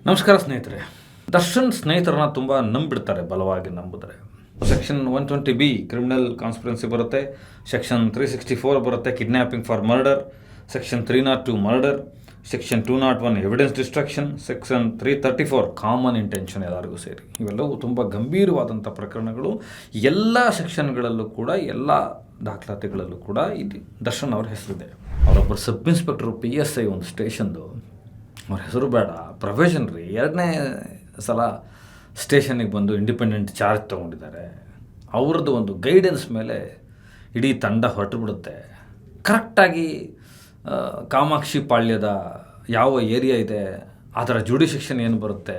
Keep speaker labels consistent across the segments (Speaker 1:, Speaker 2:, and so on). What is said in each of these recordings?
Speaker 1: ನಮಸ್ಕಾರ ಸ್ನೇಹಿತರೆ. ದರ್ಶನ್ ಸ್ನೇಹಿತರನ್ನ ತುಂಬ ನಂಬಿಡ್ತಾರೆ, ಬಲವಾಗಿ ನಂಬಿದ್ರೆ. ಸೆಕ್ಷನ್ 120B ಕ್ರಿಮಿನಲ್ ಕಾನ್ಸ್ಪಿರೆನ್ಸಿ ಬರುತ್ತೆ, ಸೆಕ್ಷನ್ 364 ಬರುತ್ತೆ kidnapping for murder, section 302 murder, section 201 evidence destruction, section 334 common intention ಎಲ್ಲರಿಗೂ ಸೇರಿ. ಇವೆಲ್ಲವೂ ತುಂಬ ಗಂಭೀರವಾದಂಥ ಪ್ರಕರಣಗಳು. ಎಲ್ಲ ಸೆಕ್ಷನ್ಗಳಲ್ಲೂ ಕೂಡ, ಎಲ್ಲ ದಾಖಲಾತಿಗಳಲ್ಲೂ ಕೂಡ ಇದು ದರ್ಶನ್ ಅವ್ರ ಹೆಸರಿದೆ. ಅವರೊಬ್ಬರು ಸಬ್ ಇನ್ಸ್ಪೆಕ್ಟರು PSI ಒಂದು ಸ್ಟೇಷನ್ದು, ಅವ್ರ ಹೆಸರು ಬೇಡ, ಪ್ರೊಫೆಷನ್ ರೀ. 2ನೇ ಸಲ ಸ್ಟೇಷನ್ನಿಗೆ ಬಂದು ಇಂಡಿಪೆಂಡೆಂಟ್ ಚಾರ್ಜ್ ತೊಗೊಂಡಿದ್ದಾರೆ. ಅವ್ರದ್ದು ಒಂದು ಗೈಡೆನ್ಸ್ ಮೇಲೆ ಇಡೀ ತಂಡ ಹೊರಟು ಬಿಡುತ್ತೆ. ಕರೆಕ್ಟಾಗಿ ಕಾಮಾಕ್ಷಿ ಪಾಳ್ಯದ ಯಾವ ಏರಿಯಾ ಇದೆ, ಅದರ ಜುಡಿಶಿಕ್ಷನ್ ಏನು ಬರುತ್ತೆ,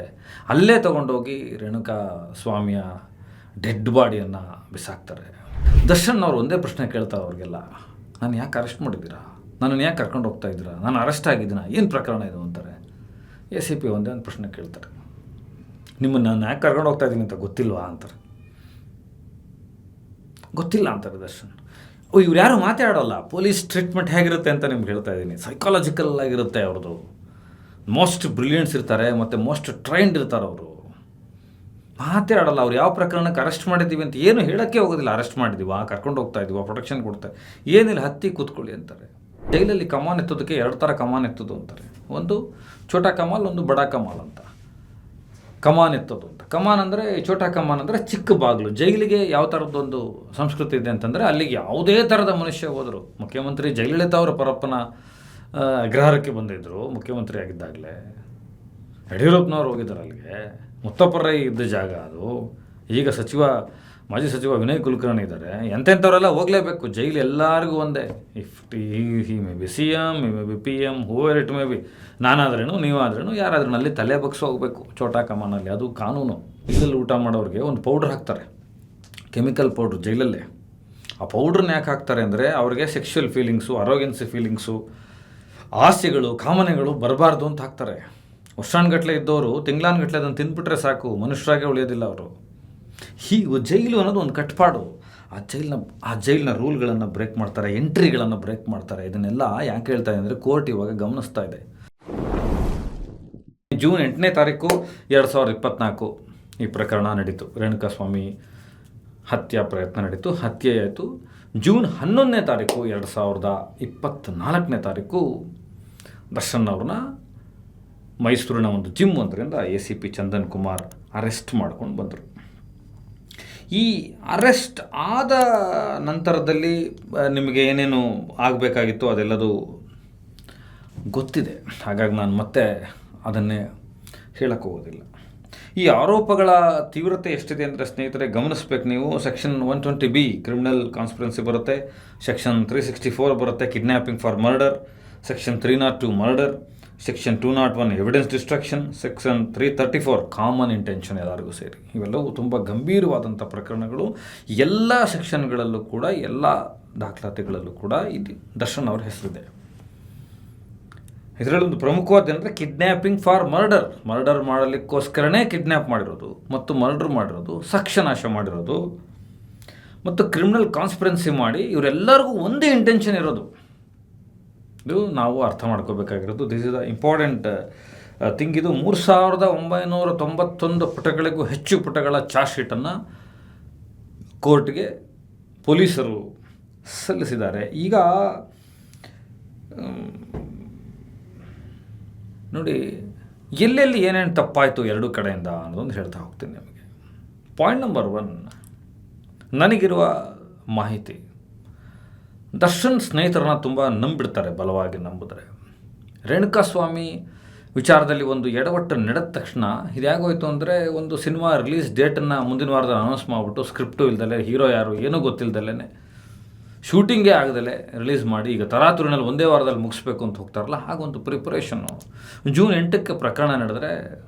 Speaker 1: ಅಲ್ಲೇ ತೊಗೊಂಡೋಗಿ ರೇಣುಕಾ ಸ್ವಾಮಿಯ ಡೆಡ್ ಬಾಡಿಯನ್ನು ಬಿಸಾಕ್ತಾರೆ. ದರ್ಶನ್ ಅವ್ರು ಒಂದೇ ಪ್ರಶ್ನೆ ಕೇಳ್ತಾರೆ ಅವ್ರಿಗೆಲ್ಲ, ನಾನು ಯಾಕೆ ಅರೆಸ್ಟ್ ಮಾಡಿದ್ದೀರಾ, ನನ್ನನ್ನು ಯಾಕೆ ಕರ್ಕೊಂಡು ಹೋಗ್ತಾ ಇದ್ದೀರಾ, ನಾನು ಅರೆಸ್ಟ್ ಆಗಿದ್ದೀನ, ಏನು ಪ್ರಕರಣ ಇದು ಅಂತಾರೆ. ACP ಒಂದೇ ಒಂದು ಪ್ರಶ್ನೆ ಕೇಳ್ತಾರೆ, ನಿಮ್ಮನ್ನು ನಾನು ಯಾಕೆ ಕರ್ಕೊಂಡು ಹೋಗ್ತಾ ಇದ್ದೀನಿ ಅಂತ ಗೊತ್ತಿಲ್ವಾ ಅಂತಾರೆ. ಗೊತ್ತಿಲ್ಲ ಅಂತಾರೆ ದರ್ಶನ್. ಇವ್ರು ಯಾರು ಮಾತಾಡೋಲ್ಲ. ಪೊಲೀಸ್ ಟ್ರೀಟ್ಮೆಂಟ್ ಹೇಗಿರುತ್ತೆ ಅಂತ ನಿಮ್ಗೆ ಹೇಳ್ತಾ ಇದ್ದೀನಿ. ಸೈಕಾಲಜಿಕಲ್ ಆಗಿರುತ್ತೆ ಅವ್ರದ್ದು. ಮೋಸ್ಟ್ ಬ್ರಿಲಿಯಂಟ್ಸ್ ಇರ್ತಾರೆ ಮತ್ತು ಮೋಸ್ಟ್ ಟ್ರೈನ್ಡ್ ಇರ್ತಾರೆ ಅವರು. ಮಾತಾಡೋಲ್ಲ. ಅವ್ರು ಯಾವ ಪ್ರಕರಣಕ್ಕೆ ಅರೆಸ್ಟ್ ಮಾಡಿದ್ದೀವಿ ಅಂತ ಏನು ಹೇಳೋಕ್ಕೆ ಹೋಗೋದಿಲ್ಲ. ಅರೆಸ್ಟ್ ಮಾಡಿದ್ದೀವಾ, ಕರ್ಕೊಂಡು ಹೋಗ್ತಾ ಇದ್ದೀವಾ, ಪ್ರೊಟೆಕ್ಷನ್ ಕೊಡ್ತಾರೆ, ಏನಿಲ್ಲ, ಹತ್ತಿ ಕೂತ್ಕೊಳ್ಳಿ ಅಂತಾರೆ. ಜೈಲಲ್ಲಿ ಕಮಾನ್ ಎತ್ತೋದಕ್ಕೆ 2 ಥರ ಕಮಾನ್ ಎತ್ತೋದು ಅಂತಾರೆ. ಒಂದು ಛೋಟಾ ಕಮಾಲ್, ಒಂದು ಬಡಾ ಕಮಾಲ್ ಅಂತ. ಕಮಾನ್ ಎತ್ತೋದು ಅಂತ. ಕಮಾನ್ ಅಂದರೆ, ಛೋಟಾ ಕಮಾನ್ ಅಂದರೆ ಚಿಕ್ಕ ಬಾಗಿಲು. ಜೈಲಿಗೆ ಯಾವ ಥರದ್ದೊಂದು ಸಂಸ್ಕೃತಿ ಇದೆ ಅಂತಂದರೆ, ಅಲ್ಲಿಗೆ ಯಾವುದೇ ಥರದ ಮನುಷ್ಯ ಹೋದರು. ಮುಖ್ಯಮಂತ್ರಿ ಜಯಲಲಿತಾ ಅವರ ಪರಪ್ಪನ ಅಗ್ರಹಾರಕ್ಕೆ ಬಂದಿದ್ದರು ಮುಖ್ಯಮಂತ್ರಿ ಆಗಿದ್ದಾಗಲೇ. ಯಡಿಯೂರಪ್ಪನವ್ರು ಹೋಗಿದ್ದಾರೆ ಅಲ್ಲಿಗೆ. ಮುತ್ತಪ್ಪರೈ ಇದ್ದ ಜಾಗ ಅದು. ಈಗ ಮಾಜಿ ಸಚಿವ ವಿನಯ್ ಕುಲಕರ್ಣಿ ಇದ್ದಾರೆ. ಎಂತೆಂಥವರೆಲ್ಲ ಹೋಗಲೇಬೇಕು. ಜೈಲು ಎಲ್ಲರಿಗೂ ಒಂದೇ. He may be CM, he may be PM, whoever it may be. ನಾನಾದ್ರೂ, ನೀವಾದ್ರೂ, ಯಾರಾದ್ರೂ ಅಲ್ಲಿ ತಲೆ ಬಗ್ಸಿ ಹೋಗಬೇಕು ಛೋಟಾ ಕಮಾನಲ್ಲಿ. ಅದು ಕಾನೂನು. ಇಲ್ಲಲ್ಲಿ ಊಟ ಮಾಡೋರಿಗೆ ಒಂದು ಪೌಡ್ರ್ ಹಾಕ್ತಾರೆ, ಕೆಮಿಕಲ್ ಪೌಡ್ರ್ ಜೈಲಲ್ಲೇ. ಆ ಪೌಡ್ರನ್ನ ಯಾಕೆ ಹಾಕ್ತಾರೆ ಅಂದರೆ, ಅವ್ರಿಗೆ ಸೆಕ್ಷುವಲ್ ಫೀಲಿಂಗ್ಸು, ಅರೋಗೆನ್ಸಿ ಫೀಲಿಂಗ್ಸು, ಆಸೆಗಳು, ಕಾಮನೆಗಳು ಬರಬಾರ್ದು ಅಂತ ಹಾಕ್ತಾರೆ. ವರ್ಷಾನ್ಗಟ್ಲೆ ಇದ್ದವರು ತಿಂಗಳಾನ್ಗಟ್ಲೆ ಅದನ್ನು ತಿಂದ್ಬಿಟ್ರೆ ಸಾಕು, ಮನುಷ್ಯರಾಗೇ ಉಳಿಯೋದಿಲ್ಲ ಅವರು. ಜೈಲು ಅನ್ನೋದು ಒಂದು ಕಟ್ಪಾಡು. ಆ ಜೈಲಿನ ರೂಲ್ಗಳನ್ನು ಬ್ರೇಕ್ ಮಾಡ್ತಾರೆ, ಎಂಟ್ರಿಗಳನ್ನು ಬ್ರೇಕ್ ಮಾಡ್ತಾರೆ. ಇದನ್ನೆಲ್ಲ ಯಾಕೆ ಹೇಳ್ತಾ ಇದೆ ಅಂದರೆ, ಕೋರ್ಟ್ ಇವಾಗ ಗಮನಿಸ್ತಾ ಇದೆ. ಜೂನ್ 8ನೇ ತಾರೀಕು 2024 ಈ ಪ್ರಕರಣ ನಡೀತು. ರೇಣುಕಾ ಸ್ವಾಮಿ ಹತ್ಯೆ ಪ್ರಯತ್ನ ನಡೀತು, ಹತ್ಯೆ ಆಯಿತು. ಜೂನ್ 11ನೇ ತಾರೀಕು 2024ನೇ ತಾರೀಕು ದರ್ಶನ್ ಅವ್ರನ್ನ ಮೈಸೂರಿನ ಒಂದು ಜಿಮ್ ಒಂದರಿಂದ ACP ಚಂದನ್ ಕುಮಾರ್ ಅರೆಸ್ಟ್ ಮಾಡ್ಕೊಂಡು ಬಂದರು. ಈ ಅರೆಸ್ಟ್ ಆದ ನಂತರದಲ್ಲಿ ನಿಮಗೆ ಏನೇನು ಆಗಬೇಕಾಗಿತ್ತು ಅದೆಲ್ಲದು ಗೊತ್ತಿದೆ. ಹಾಗಾಗಿ ನಾನು ಮತ್ತೆ ಅದನ್ನೇ ಹೇಳಕ್ಕೆ ಹೋಗೋದಿಲ್ಲ. ಈ ಆರೋಪಗಳ ತೀವ್ರತೆ ಎಷ್ಟಿದೆ ಅಂದರೆ ಸ್ನೇಹಿತರೆ, ಗಮನಿಸಬೇಕು ನೀವು. ಸೆಕ್ಷನ್ 120B ಕ್ರಿಮಿನಲ್ ಕಾನ್ಸ್ಪಿರೆನ್ಸಿ ಬರುತ್ತೆ, ಸೆಕ್ಷನ್ 364 ಬರುತ್ತೆ kidnapping for murder, section 302 murder, section 201 evidence destruction, section 334 common intention ಎಲ್ಲರಿಗೂ ಸೇರಿ. ಇವೆಲ್ಲವೂ ತುಂಬ ಗಂಭೀರವಾದಂಥ ಪ್ರಕರಣಗಳು. ಎಲ್ಲ ಸೆಕ್ಷನ್ಗಳಲ್ಲೂ ಕೂಡ, ಎಲ್ಲ ದಾಖಲಾತಿಗಳಲ್ಲೂ ಕೂಡ ಇದು ದರ್ಶನ್ ಅವ್ರ ಹೆಸರಿದೆ. ಇದರಲ್ಲೊಂದು ಪ್ರಮುಖವಾದ ಕಿಡ್ನ್ಯಾಪಿಂಗ್ ಫಾರ್ ಮರ್ಡರ್ ಮಾಡಲಿಕ್ಕೋಸ್ಕರನೇ ಕಿಡ್ನ್ಯಾಪ್ ಮಾಡಿರೋದು ಮತ್ತು ಮರ್ಡರ್ ಮಾಡಿರೋದು, ಸಾಕ್ಷ್ಯನಾಶ ಮಾಡಿರೋದು ಮತ್ತು ಕ್ರಿಮಿನಲ್ ಕಾನ್ಸ್ಪಿರೆನ್ಸಿ ಮಾಡಿ ಇವರೆಲ್ಲರಿಗೂ ಒಂದೇ ಇಂಟೆನ್ಷನ್ ಇರೋದು. ಇದು ನಾವು ಅರ್ಥ ಮಾಡ್ಕೋಬೇಕಾಗಿರೋದು. This is the important thing. ಇದು 3991 ಪುಟಗಳಿಗೂ ಹೆಚ್ಚು ಪುಟಗಳ ಚಾರ್ಜ್ ಶೀಟನ್ನು ಕೋರ್ಟ್ಗೆ ಪೊಲೀಸರು ಸಲ್ಲಿಸಿದ್ದಾರೆ. ಈಗ ನೋಡಿ, ಎಲ್ಲೆಲ್ಲಿ ಏನೇನು ತಪ್ಪಾಯಿತು ಎರಡೂ ಕಡೆಯಿಂದ ಅನ್ನೋದೊಂದು ಹೇಳ್ತಾ ಹೋಗ್ತೀನಿ ನಿಮಗೆ. ಪಾಯಿಂಟ್ ನಂಬರ್ 1, ನನಗಿರುವ ಮಾಹಿತಿ, ದರ್ಶನ್ ಸ್ನೇಹಿತರನ್ನ ತುಂಬ ನಂಬಿಡ್ತಾರೆ, ಬಲವಾಗಿ ನಂಬಿದ್ರೆ. ರೇಣುಕಾ ಸ್ವಾಮಿ ವಿಚಾರದಲ್ಲಿ ಒಂದು ಎಡವಟ್ಟು ನಡೆದ ತಕ್ಷಣ ಇದ್ಯಾಗೋಯ್ತು ಅಂದರೆ, ಒಂದು ಸಿನಿಮಾ ರಿಲೀಸ್ ಡೇಟನ್ನು ಮುಂದಿನ ವಾರದಲ್ಲಿ ಅನೌನ್ಸ್ ಮಾಡಿಬಿಟ್ಟು, ಸ್ಕ್ರಿಪ್ಟು ಇಲ್ದಲೆ, ಹೀರೋ ಯಾರು ಏನೂ ಗೊತ್ತಿಲ್ದಲೇ, ಶೂಟಿಂಗೇ ಆಗದಲ್ಲೇ ರಿಲೀಸ್ ಮಾಡಿ ಈಗ ತರಾತುರಿನಲ್ಲಿ ಒಂದೇ ವಾರದಲ್ಲಿ ಮುಗಿಸ್ಬೇಕು ಅಂತ ಹೋಗ್ತಾರಲ್ಲ, ಹಾಗೊಂದು ಪ್ರಿಪ್ರೇಷನ್ನು. ಜೂನ್ 8ಕ್ಕೆ ಪ್ರಕರಣ ನಡೆದರೆ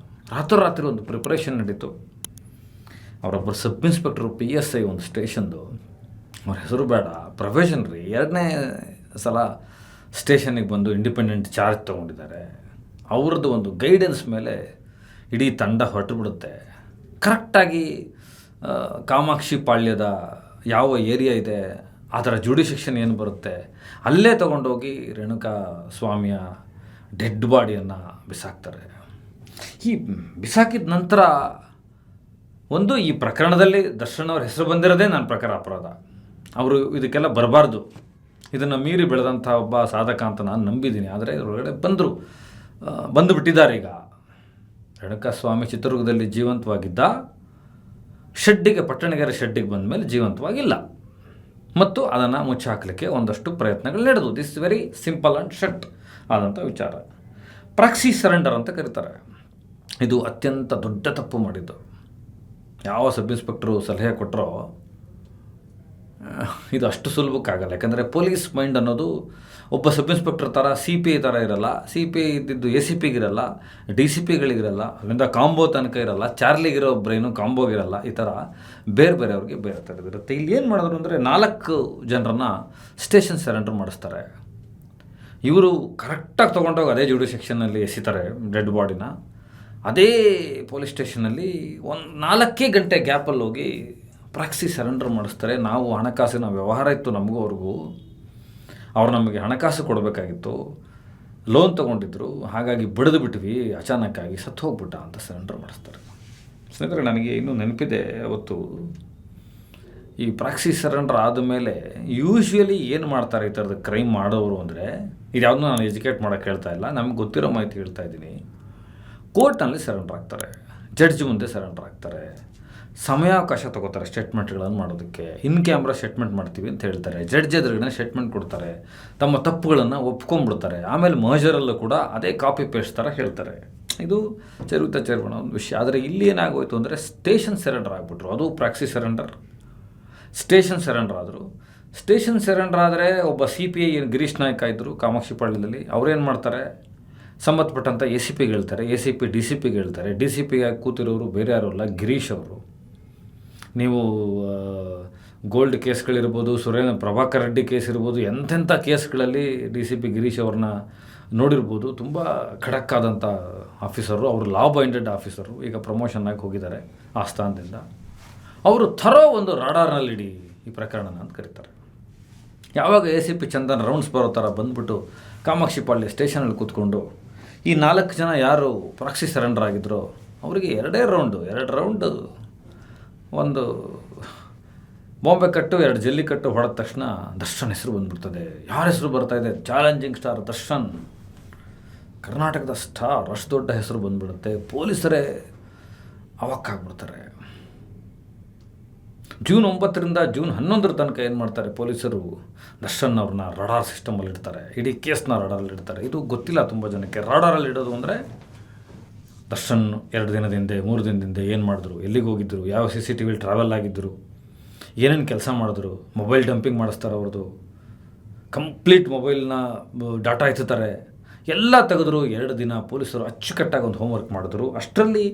Speaker 1: ರಾತ್ರಿ ಒಂದು ಪ್ರಿಪ್ರೇಷನ್ ನಡೀತು. ಅವರೊಬ್ಬರು ಸಬ್ ಇನ್ಸ್ಪೆಕ್ಟರು PSI ಒಂದು ಸ್ಟೇಷನ್ದು, ಅವ್ರ ಹೆಸರು ಬೇಡ, ಪ್ರೊಫೆಷನ್ ರೀ. 2ನೇ ಸಲ ಸ್ಟೇಷನ್ನಿಗೆ ಬಂದು ಇಂಡಿಪೆಂಡೆಂಟ್ ಚಾರ್ಜ್ ತೊಗೊಂಡಿದ್ದಾರೆ. ಅವ್ರದ್ದು ಒಂದು ಗೈಡೆನ್ಸ್ ಮೇಲೆ ಇಡೀ ತಂಡ ಹೊರಟು ಬಿಡುತ್ತೆ. ಕರೆಕ್ಟಾಗಿ ಕಾಮಾಕ್ಷಿ ಪಾಳ್ಯದ ಯಾವ ಏರಿಯಾ ಇದೆ, ಅದರ ಜುಡಿಶಿಕ್ಷನ್ ಏನು ಬರುತ್ತೆ, ಅಲ್ಲೇ ತೊಗೊಂಡೋಗಿ ರೇಣುಕಾ ಸ್ವಾಮಿಯ ಡೆಡ್ ಬಾಡಿಯನ್ನು ಬಿಸಾಕ್ತಾರೆ. ಈ ಬಿಸಾಕಿದ ನಂತರ ಒಂದು ಈ ಪ್ರಕರಣದಲ್ಲಿ ದರ್ಶನ್ ಅವ್ರ ಹೆಸರು ಬಂದಿರೋದೇ ನನ್ನ ಪ್ರಕಾರ ಅಪರಾಧ. ಅವರು ಇದಕ್ಕೆಲ್ಲ ಬರಬಾರ್ದು. ಇದನ್ನು ಮೀರಿ ಬೆಳೆದಂಥ ಒಬ್ಬ ಸಾಧಕ ಅಂತ ನಾನು ನಂಬಿದ್ದೀನಿ. ಆದರೆ ಇದರೊಳಗಡೆ ಬಂದುಬಿಟ್ಟಿದ್ದಾರೆ. ಈಗ ರೇಣುಕಾಸ್ವಾಮಿ ಚಿತ್ರದುರ್ಗದಲ್ಲಿ ಜೀವಂತವಾಗಿದ್ದ, ಶೆಡ್ಡಿಗೆ ಪಟ್ಟಣಗೆರೆ ಶೆಡ್ಡಿಗೆ ಬಂದ ಮೇಲೆ ಜೀವಂತವಾಗಿಲ್ಲ ಮತ್ತು ಅದನ್ನು ಮುಚ್ಚಾಕಲಿಕ್ಕೆ ಒಂದಷ್ಟು ಪ್ರಯತ್ನಗಳು ನಡೆದು. This very simple and shut ಆದಂಥ ವಿಚಾರ. ಪ್ರಾಕ್ಸಿ ಸರೆಂಡರ್ ಅಂತ ಕರೀತಾರೆ. ಇದು ಅತ್ಯಂತ ದೊಡ್ಡ ತಪ್ಪು ಮಾಡಿದ್ದು. ಯಾವ ಸಬ್ ಇನ್ಸ್ಪೆಕ್ಟ್ರು ಸಲಹೆ ಕೊಟ್ಟರೋ ಇದು ಅಷ್ಟು ಸುಲಭಕ್ಕಾಗಲ್ಲ. ಯಾಕಂದರೆ ಪೊಲೀಸ್ ಮೈಂಡ್ ಅನ್ನೋದು ಒಬ್ಬ ಸಬ್ ಇನ್ಸ್ಪೆಕ್ಟರ್ ಥರ CPI ಥರ ಇರಲ್ಲ. CPI ಇದ್ದಿದ್ದು ACPಗಿರಲ್ಲ, DCPಗಳಿಗಿರಲ್ಲ, ಅಲ್ಲಿಂದ ಕಾಂಬೋ ತನಕ ಇರಲ್ಲ, ಚಾರ್ಲಿಗಿರೋ ಬ್ರೈನು ಕಾಂಬೋಗಿರಲ್ಲ. ಈ ಥರ ಬೇರೆ ಬೇರೆಯವ್ರಿಗೆ ಬೇರೆ ಥರದಿರುತ್ತೆ. ಇಲ್ಲಿ ಏನು ಮಾಡಿದ್ರು ಅಂದರೆ 4 ಜನರನ್ನು ಸ್ಟೇಷನ್ ಸರೆಂಡರ್ ಮಾಡಿಸ್ತಾರೆ. ಇವರು ಕರೆಕ್ಟಾಗಿ ತೊಗೊಂಡೋಗಿ ಅದೇ ಜುಡಿ ಸೆಕ್ಷನ್ನಲ್ಲಿ ಎಸಿತಾರೆ ಡೆಡ್ ಬಾಡಿನ. ಅದೇ ಪೊಲೀಸ್ ಸ್ಟೇಷನಲ್ಲಿ 4 ಗಂಟೆ ಗ್ಯಾಪಲ್ಲಿ ಹೋಗಿ ಪ್ರಾಕ್ಸಿ ಸರೆಂಡರ್ ಮಾಡಿಸ್ತಾರೆ. ನಾವು ಹಣಕಾಸಿನ ವ್ಯವಹಾರ ಇತ್ತು ನಮಗೂ ಅವ್ರಿಗೂ. ಅವ್ರು ನಮಗೆ ಹಣಕಾಸು ಕೊಡಬೇಕಾಗಿತ್ತು, ಲೋನ್ ತೊಗೊಂಡಿದ್ರು, ಹಾಗಾಗಿ ಬಿಡಿದು ಬಿಟ್ವಿ, ಅಚಾನಕ್ಕಾಗಿ ಸತ್ತು ಹೋಗ್ಬಿಟ್ಟ ಅಂತ ಸರೆಂಡರ್ ಮಾಡಿಸ್ತಾರೆ. ಸ್ನೇಹಿತರೆ, ನನಗೆ ಇನ್ನೂ ನೆನಪಿದೆ, ಅವತ್ತು ಈ ಪ್ರಾಕ್ಸಿ ಸರೆಂಡರ್ ಆದಮೇಲೆ ಯೂಶ್ವಲಿ ಏನು ಮಾಡ್ತಾರೆ ಈ ಥರದ ಕ್ರೈಮ್ ಮಾಡೋರು ಅಂದರೆ, ಇದು ಯಾವುದನ್ನೂ ನಾನು ಎಜುಕೇಟ್ ಮಾಡೋಕ್ಕೆ ಹೇಳ್ತಾ ಇಲ್ಲ, ನಮ್ಗೆ ಗೊತ್ತಿರೋ ಮಾಹಿತಿ ಹೇಳ್ತಾ ಇದ್ದೀನಿ. ಕೋರ್ಟ್ನಲ್ಲಿ ಸರೆಂಡರ್ ಆಗ್ತಾರೆ, ಜಡ್ಜ್ ಮುಂದೆ ಸರೆಂಡರ್ ಆಗ್ತಾರೆ, ಸಮಯಾವಕಾಶ ತೊಗೋತಾರೆ ಸ್ಟೇಟ್ಮೆಂಟ್ಗಳನ್ನು ಮಾಡೋದಕ್ಕೆ. ಇನ್ ಕ್ಯಾಮ್ರಾ ಸ್ಟೇಟ್ಮೆಂಟ್ ಮಾಡ್ತೀವಿ ಅಂತ ಹೇಳ್ತಾರೆ, ಜಡ್ಜ್ ಎದುರುಗಡೆ ಸ್ಟೇಟ್ಮೆಂಟ್ ಕೊಡ್ತಾರೆ, ತಮ್ಮ ತಪ್ಪುಗಳನ್ನು ಒಪ್ಕೊಂಡ್ಬಿಡ್ತಾರೆ. ಆಮೇಲೆ ಮರ್ಜರಲ್ಲೂ ಕೂಡ ಅದೇ ಕಾಪಿ ಪೇಸ್ಟ್ ಥರ ಹೇಳ್ತಾರೆ. ಇದು ಚೇರ್ಗಣ ಒಂದು ವಿಷಯ. ಆದರೆ ಇಲ್ಲಿ ಏನಾಗೋಯ್ತು ಅಂದರೆ ಸ್ಟೇಷನ್ ಸರೆಂಡರ್ ಆಗಿಬಿಟ್ರು. ಅದು ಪ್ರಾಕ್ಸಿ ಸರೆಂಡರ್, ಸ್ಟೇಷನ್ ಸರೆಂಡರ್ ಆದರು. ಸ್ಟೇಷನ್ ಸರೆಂಡರ್ ಆದರೆ ಒಬ್ಬ CPI ಗಿರೀಶ್ ನಾಯ್ಕ ಇದ್ದರು ಕಾಮಾಕ್ಷಿಪಾಳ್ಯದಲ್ಲಿ. ಅವ್ರೇನು ಮಾಡ್ತಾರೆ, ಸಂಬಂಧಪಟ್ಟಂಥ ACPಗೆ ಹೇಳ್ತಾರೆ, ACP DCPಗೆ ಹೇಳ್ತಾರೆ. DCPಗೆ ಕೂತಿರೋರು ಬೇರೆ ಯಾರು ಅಲ್ಲ, ಗಿರೀಶ್ ಅವರು. ನೀವು ಗೋಲ್ಡ್ ಕೇಸ್ಗಳಿರ್ಬೋದು, ಪ್ರಭಾಕರ್ ರೆಡ್ಡಿ ಕೇಸ್ ಇರ್ಬೋದು, ಎಂತೆಂಥ ಕೇಸ್ಗಳಲ್ಲಿ DCP ಗಿರೀಶ್ ಅವ್ರನ್ನ ನೋಡಿರ್ಬೋದು. ತುಂಬ ಖಡಕ್ ಆದಂಥ ಆಫೀಸರು ಅವರು, ಲಾ ಬೈಂಡೆಡ್ ಆಫೀಸರು. ಈಗ ಪ್ರಮೋಷನ್ ಆಗಿ ಹೋಗಿದ್ದಾರೆ ಆ ಸ್ಥಾನದಿಂದ. ಅವರು ಒಂದು ರಾಡಾರ್ನಲ್ಲಿಡಿ ಈ ಪ್ರಕರಣನ ಅಂತ ಕರೀತಾರೆ. ಯಾವಾಗ ACP ಚಂದನ್ ರೌಂಡ್ಸ್ ಬರೋ ಥರ ಬಂದುಬಿಟ್ಟು ಕಾಮಾಕ್ಷಿಪಾಳ್ಯ ಸ್ಟೇಷನಲ್ಲಿ ಕೂತ್ಕೊಂಡು ಈ 4 ಜನ ಯಾರು ಪ್ರಾಕ್ಸಿ ಸರೆಂಡರ್ ಆಗಿದ್ರೋ ಅವರಿಗೆ 2 ರೌಂಡು ಒಂದು ಬಾಂಬೆ ಕಟ್ಟು 2 ಜಲ್ಲಿ ಕಟ್ಟು ಹೊಡೆದ ತಕ್ಷಣ ದರ್ಶನ್ ಹೆಸರು ಬಂದುಬಿಡ್ತದೆ. ಯಾರ ಹೆಸರು ಬರ್ತಾಯಿದೆ? ಚಾಲೆಂಜಿಂಗ್ ಸ್ಟಾರ್ ದರ್ಶನ್, ಕರ್ನಾಟಕದ ಸ್ಟಾರ್. ಅಷ್ಟು ದೊಡ್ಡ ಹೆಸರು ಬಂದುಬಿಡುತ್ತೆ. ಪೊಲೀಸರೇ ಅವಕ್ಕಾಗ್ಬಿಡ್ತಾರೆ. ಜೂನ್ 9ರಿಂದ ಜೂನ್ 11 ತನಕ ಏನು ಮಾಡ್ತಾರೆ ಪೊಲೀಸರು, ದರ್ಶನ್ ಅವ್ರನ್ನ ರಡಾರ್ ಸಿಸ್ಟಮಲ್ಲಿ ಇಡ್ತಾರೆ. ಇಡೀ ಕೇಸ್ನ ರಡಾರಲ್ಲಿ ಇಡ್ತಾರೆ. ಇದು ಗೊತ್ತಿಲ್ಲ ತುಂಬ ಜನಕ್ಕೆ. ರಡಾರಲ್ಲಿ ಇಡೋದು ಅಂದರೆ ದರ್ಶನ್ 2 ದಿನದ ಹಿಂದೆ 3 ದಿನದ ಹಿಂದೆ ಏನು ಮಾಡಿದ್ರು, ಎಲ್ಲಿಗೆ ಹೋಗಿದ್ದರು, ಯಾವ CCTVಲಿ ಟ್ರಾವೆಲ್ ಆಗಿದ್ದರು, ಏನೇನು ಕೆಲಸ ಮಾಡಿದ್ರು, ಮೊಬೈಲ್ ಡಂಪಿಂಗ್ ಮಾಡಿಸ್ತಾರೆ. ಅವ್ರದ್ದು ಕಂಪ್ಲೀಟ್ ಮೊಬೈಲ್ನ ಡಾಟಾ ಎತ್ತುತ್ತಾರೆ. ಎಲ್ಲ ತೆಗೆದ್ರು. 2 ದಿನ ಪೊಲೀಸರು ಅಚ್ಚುಕಟ್ಟಾಗಿ ಒಂದು ಹೋಮ್ವರ್ಕ್ ಮಾಡಿದ್ರು. ಅಷ್ಟರಲ್ಲಿ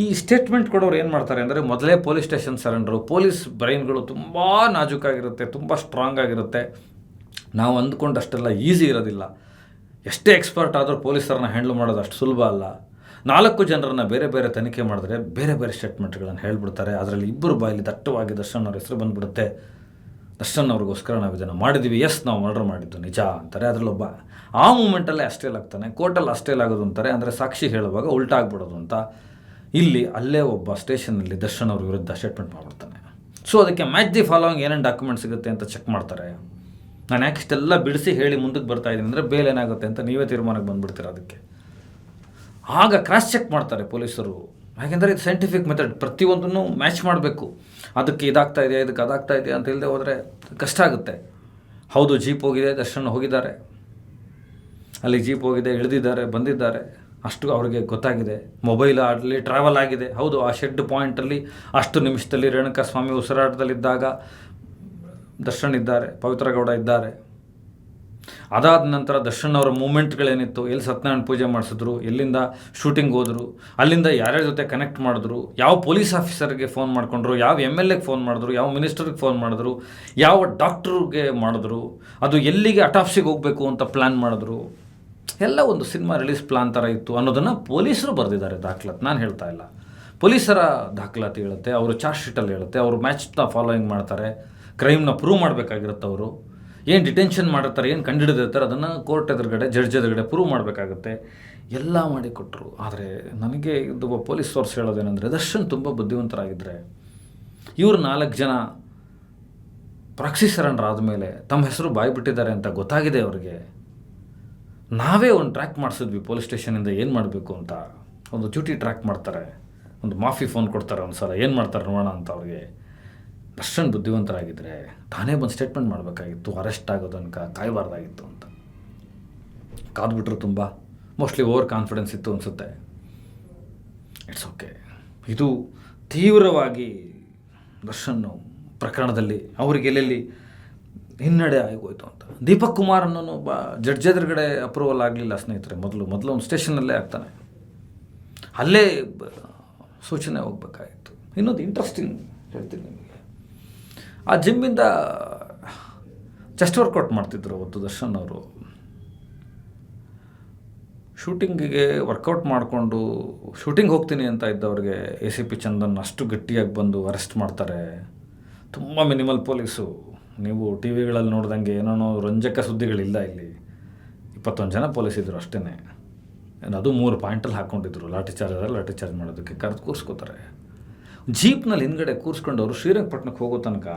Speaker 1: ಈ ಸ್ಟೇಟ್ಮೆಂಟ್ ಕೊಡೋರು ಏನು ಮಾಡ್ತಾರೆ ಅಂದರೆ, ಮೊದಲೇ ಪೊಲೀಸ್ ಸ್ಟೇಷನ್ ಸರೆಂಡರು. ಪೊಲೀಸ್ ಬ್ರೈನ್ಗಳು ತುಂಬ ನಾಜೂಕಾಗಿರುತ್ತೆ, ತುಂಬ ಸ್ಟ್ರಾಂಗ್ ಆಗಿರುತ್ತೆ. ನಾವು ಅಂದ್ಕೊಂಡಷ್ಟೆಲ್ಲ ಈಸಿ ಇರೋದಿಲ್ಲ. ಎಷ್ಟೇ ಎಕ್ಸ್ಪರ್ಟ್ ಆದರೂ ಪೊಲೀಸರನ್ನ ಹ್ಯಾಂಡಲ್ ಮಾಡೋದು ಅಷ್ಟು ಸುಲಭ ಅಲ್ಲ. 4 ಜನರನ್ನು ಬೇರೆ ಬೇರೆ ತನಿಖೆ ಮಾಡಿದ್ರೆ ಬೇರೆ ಬೇರೆ ಸ್ಟೇಟ್ಮೆಂಟ್ಗಳನ್ನು ಹೇಳ್ಬಿಡ್ತಾರೆ. ಅದರಲ್ಲಿ 2 ಬಾಯಲ್ಲಿ ದಟ್ಟವಾಗಿ ದರ್ಶನ್ ಅವ್ರ ಹೆಸರು ಬಂದುಬಿಡುತ್ತೆ. ದರ್ಶನ್ ಅವ್ರಿಗೋಸ್ಕರ ನಾವು ಇದನ್ನು ಮಾಡಿದ್ದೀವಿ, ನಾವು ಮರ್ಡರ್ ಮಾಡಿದ್ದು ನಿಜ ಅಂತಾರೆ. ಅದರಲ್ಲೊಬ್ಬ ಆ ಮೂಮೆಂಟಲ್ಲೇ ಅಷ್ಟೇಲ್ ಆಗ್ತಾನೆ, ಕೋರ್ಟಲ್ಲಿ ಅಷ್ಟೇಲ್ ಆಗೋದು ಅಂತಾರೆ. ಅಂದರೆ ಸಾಕ್ಷಿ ಹೇಳುವಾಗ ಉಲ್ಟಾ ಆಗ್ಬಿಡೋದು ಅಂತ. ಇಲ್ಲಿ ಅಲ್ಲೇ ಒಬ್ಬ ಸ್ಟೇಷನಲ್ಲಿ ದರ್ಶನ್ ಅವ್ರ ವಿರುದ್ಧ ಸ್ಟೇಟ್ಮೆಂಟ್ ಮಾಡಿಬಿಡ್ತಾನೆ. ಸೊ ಅದಕ್ಕೆ ಮ್ಯಾಚ್ ದಿ ಫಾಲೋವಿಂಗ್ ಏನೇನು ಡಾಕ್ಯುಮೆಂಟ್ ಸಿಗುತ್ತೆ ಅಂತ ಚೆಕ್ ಮಾಡ್ತಾರೆ. ನಾನು ಯಾಕೆ ಇಷ್ಟೆಲ್ಲ ಬಿಡಿಸಿ ಹೇಳಿ ಮುಂದಕ್ಕೆ ಬರ್ತಾ ಇದ್ದೀನಿ ಅಂದರೆ, ಬೇಲ್ ಏನಾಗುತ್ತೆ ಅಂತ ನೀವೇ ತೀರ್ಮಾನಕ್ಕೆ ಬಂದುಬಿಡ್ತೀರ. ಅದಕ್ಕೆ ಆಗ ಕ್ರಾಸ್ ಚೆಕ್ ಮಾಡ್ತಾರೆ ಪೊಲೀಸರು. ಯಾಕೆಂದರೆ ಇದು ಸೈಂಟಿಫಿಕ್ ಮೆಥಡ್, ಪ್ರತಿಯೊಂದನ್ನು ಮ್ಯಾಚ್ ಮಾಡಬೇಕು. ಅದಕ್ಕೆ ಇದಾಗ್ತಾ ಇದೆಯಾ, ಇದಕ್ಕೆ ಅದಾಗ್ತಾ ಇದೆಯಾ ಅಂತ ಇಲ್ಲದೆ ಹೋದರೆ ಕಷ್ಟ ಆಗುತ್ತೆ. ಹೌದು, ಜೀಪ್ ಹೋಗಿದೆ, ದರ್ಶನ್ ಹೋಗಿದ್ದಾರೆ, ಅಲ್ಲಿ ಜೀಪ್ ಹೋಗಿದೆ, ಇಳಿದಿದ್ದಾರೆ, ಬಂದಿದ್ದಾರೆ, ಅಷ್ಟು ಅವ್ರಿಗೆ ಗೊತ್ತಾಗಿದೆ. ಮೊಬೈಲ್ ಅಲ್ಲಿ ಟ್ರಾವೆಲ್ ಆಗಿದೆ. ಹೌದು, ಆ ಶೆಡ್ ಪಾಯಿಂಟಲ್ಲಿ ಅಷ್ಟು ನಿಮಿಷದಲ್ಲಿ ರೇಣುಕಾಸ್ವಾಮಿ ಉಸಿರಾಟದಲ್ಲಿದ್ದಾಗ ದರ್ಶನ್ ಇದ್ದಾರೆ, ಪವಿತ್ರ ಗೌಡ ಇದ್ದಾರೆ. ಅದಾದ ನಂತರ ದರ್ಶನ್ ಅವರ ಮೂಮೆಂಟ್ಗಳೇನಿತ್ತು, ಎಲ್ಲಿ ಸತ್ಯನಾರಾಯಣ ಪೂಜೆ ಮಾಡಿಸಿದ್ರು, ಎಲ್ಲಿಂದ ಶೂಟಿಂಗ್ ಹೋದರು, ಅಲ್ಲಿಂದ ಯಾರ್ಯಾರ ಜೊತೆ ಕನೆಕ್ಟ್ ಮಾಡಿದ್ರು, ಯಾವ ಪೊಲೀಸ್ ಆಫೀಸರ್ಗೆ ಫೋನ್ ಮಾಡಿಕೊಂಡ್ರು, ಯಾವ MLAಗೆ ಫೋನ್ ಮಾಡಿದ್ರು, ಯಾವ ಮಿನಿಸ್ಟರ್ಗೆ ಫೋನ್ ಮಾಡಿದ್ರು, ಯಾವ ಡಾಕ್ಟ್ರಿಗೆ ಮಾಡಿದ್ರು, ಅದು ಎಲ್ಲಿಗೆ ಅಟಾಪ್ಸಿಗೆ ಹೋಗಬೇಕು ಅಂತ ಪ್ಲ್ಯಾನ್ ಮಾಡಿದ್ರು, ಎಲ್ಲ ಒಂದು ಸಿನಿಮಾ ರಿಲೀಸ್ ಪ್ಲಾನ್ ಥರ ಇತ್ತು ಅನ್ನೋದನ್ನು ಪೊಲೀಸರು ಬರೆದಿದ್ದಾರೆ. ದಾಖಲಾತಿ ನಾನು ಹೇಳ್ತಾ ಇಲ್ಲ, ಪೊಲೀಸರ ದಾಖಲಾತಿ ಹೇಳುತ್ತೆ, ಅವರು ಚಾರ್ಜ್ ಶೀಟಲ್ಲಿ ಹೇಳುತ್ತೆ. ಅವರು ಮ್ಯಾಚ್ನ ಫಾಲೋಯಿಂಗ್ ಮಾಡ್ತಾರೆ, ಕ್ರೈಮ್ನ ಪ್ರೂವ್ ಮಾಡಬೇಕಾಗಿರುತ್ತೆ. ಅವರು ಏನು ಡಿಟೆನ್ಷನ್ ಮಾಡಿರ್ತಾರೆ, ಏನು ಕಂಡುಹಿಡಿದಿರ್ತಾರೆ, ಅದನ್ನು ಕೋರ್ಟ್ ಎದುರುಗಡೆ, ಜಡ್ಜ್ ಎದುರುಗಡೆ ಪ್ರೂವ್ ಮಾಡಬೇಕಾಗುತ್ತೆ. ಎಲ್ಲ ಮಾಡಿಕೊಟ್ರು. ಆದರೆ ನನಗೆ ಇದು ಪೊಲೀಸ್ ಸೋರ್ಸ್ ಹೇಳೋದೇನೆಂದರೆ, ದರ್ಶನ್ ತುಂಬ ಬುದ್ಧಿವಂತರಾಗಿದ್ದರೆ ಇವರು 4 ಜನ ಪ್ರಾಕ್ಸಿ ಸರೆಂಡರ್ ಆದಮೇಲೆ ತಮ್ಮ ಹೆಸರು ಬಾಯ್ಬಿಟ್ಟಿದ್ದಾರೆ ಅಂತ ಗೊತ್ತಾಗಿದೆ ಅವರಿಗೆ. ನಾವೇ ಒಂದು ಟ್ರ್ಯಾಕ್ ಮಾಡಿಸಿದ್ವಿ ಪೊಲೀಸ್ ಸ್ಟೇಷನಿಂದ ಏನು ಮಾಡಬೇಕು ಅಂತ. ಒಂದು ಡ್ಯೂಟಿ ಟ್ರ್ಯಾಕ್ ಮಾಡ್ತಾರೆ, ಒಂದು ಮಾಫಿ ಫೋನ್ ಕೊಡ್ತಾರೆ ಒಂದು ಸಲ, ಏನು ಮಾಡ್ತಾರೆ ನೋಡೋಣ ಅಂತ ಅವ್ರಿಗೆ. ದರ್ಶನ್ ಬುದ್ಧಿವಂತರಾಗಿದ್ದರೆ ತಾನೇ ಬಂದು ಸ್ಟೇಟ್ಮೆಂಟ್ ಮಾಡಬೇಕಾಗಿತ್ತು, ಅರೆಸ್ಟ್ ಆಗೋ ತನಕ ಕಾಯಬಾರ್ದಾಗಿತ್ತು ಅಂತ. ಕಾದ್ಬಿಟ್ರು. ತುಂಬ ಮೋಸ್ಟ್ಲಿ ಓವರ್ ಕಾನ್ಫಿಡೆನ್ಸ್ ಇತ್ತು ಅನಿಸುತ್ತೆ. It's okay. ಇದು ತೀವ್ರವಾಗಿ ದರ್ಶನ್ ಪ್ರಕರಣದಲ್ಲಿ ಅವ್ರಿಗೆ ಎಲ್ಲೆಲ್ಲಿ ಹಿನ್ನಡೆ ಆಗೋಯ್ತು ಅಂತ. ದೀಪಕ್ ಕುಮಾರ್ ಅನ್ನೋನು ಒಬ್ಬ ಜಡ್ಜ್ ಎದುರುಗಡೆ ಅಪ್ರೂವಲ್ ಆಗಲಿಲ್ಲ ಸ್ನೇಹಿತರೆ. ಮೊದಲು ಒಂದು ಸ್ಟೇಷನಲ್ಲೇ ಆಗ್ತಾನೆ, ಅಲ್ಲೇ ಸೂಚನೆ ಹೋಗ್ಬೇಕಾಗಿತ್ತು. ಇನ್ನೊಂದು ಇಂಟ್ರೆಸ್ಟಿಂಗ್ ಹೇಳ್ತೀನಿ ನಿಮಗೆ. ಆ ಜಿಮ್ಮಿಂದ ಚೆಸ್ಟ್ ವರ್ಕೌಟ್ ಮಾಡ್ತಿದ್ರು ಅವತ್ತು ದರ್ಶನ್ ಅವರು. ಶೂಟಿಂಗಿಗೆ ವರ್ಕೌಟ್ ಮಾಡಿಕೊಂಡು ಶೂಟಿಂಗ್ ಹೋಗ್ತೀನಿ ಅಂತ ಇದ್ದವ್ರಿಗೆ ACP ಚಂದನ್ ಅಷ್ಟು ಗಟ್ಟಿಯಾಗಿ ಬಂದು ಅರೆಸ್ಟ್ ಮಾಡ್ತಾರೆ. ತುಂಬ ಮಿನಿಮಲ್ ಪೊಲೀಸು. ನೀವು ಟಿ ವಿಗಳಲ್ಲಿ ನೋಡ್ದಂಗೆ ಏನೋ ರಂಜಕ ಸುದ್ದಿಗಳಿಲ್ಲ ಇಲ್ಲಿ. 21 ಜನ ಪೊಲೀಸಿದ್ರು ಅಷ್ಟೇ. ಅದು 3 ಪಾಯಿಂಟಲ್ಲಿ ಹಾಕ್ಕೊಂಡಿದ್ರು. ಲಾಠಿ ಚಾರ್ಜ್ ಮಾಡೋದಕ್ಕೆ ಕರೆದು ಕೂರಿಸ್ಕೋತಾರೆ. ಜೀಪ್ನಲ್ಲಿ ಹಿಂದ್ಗಡೆ ಕೂರಿಸ್ಕೊಂಡವರು ಶ್ರೀರಂಗಪಟ್ಟಣಕ್ಕೆ ಹೋಗೋ ತನಕ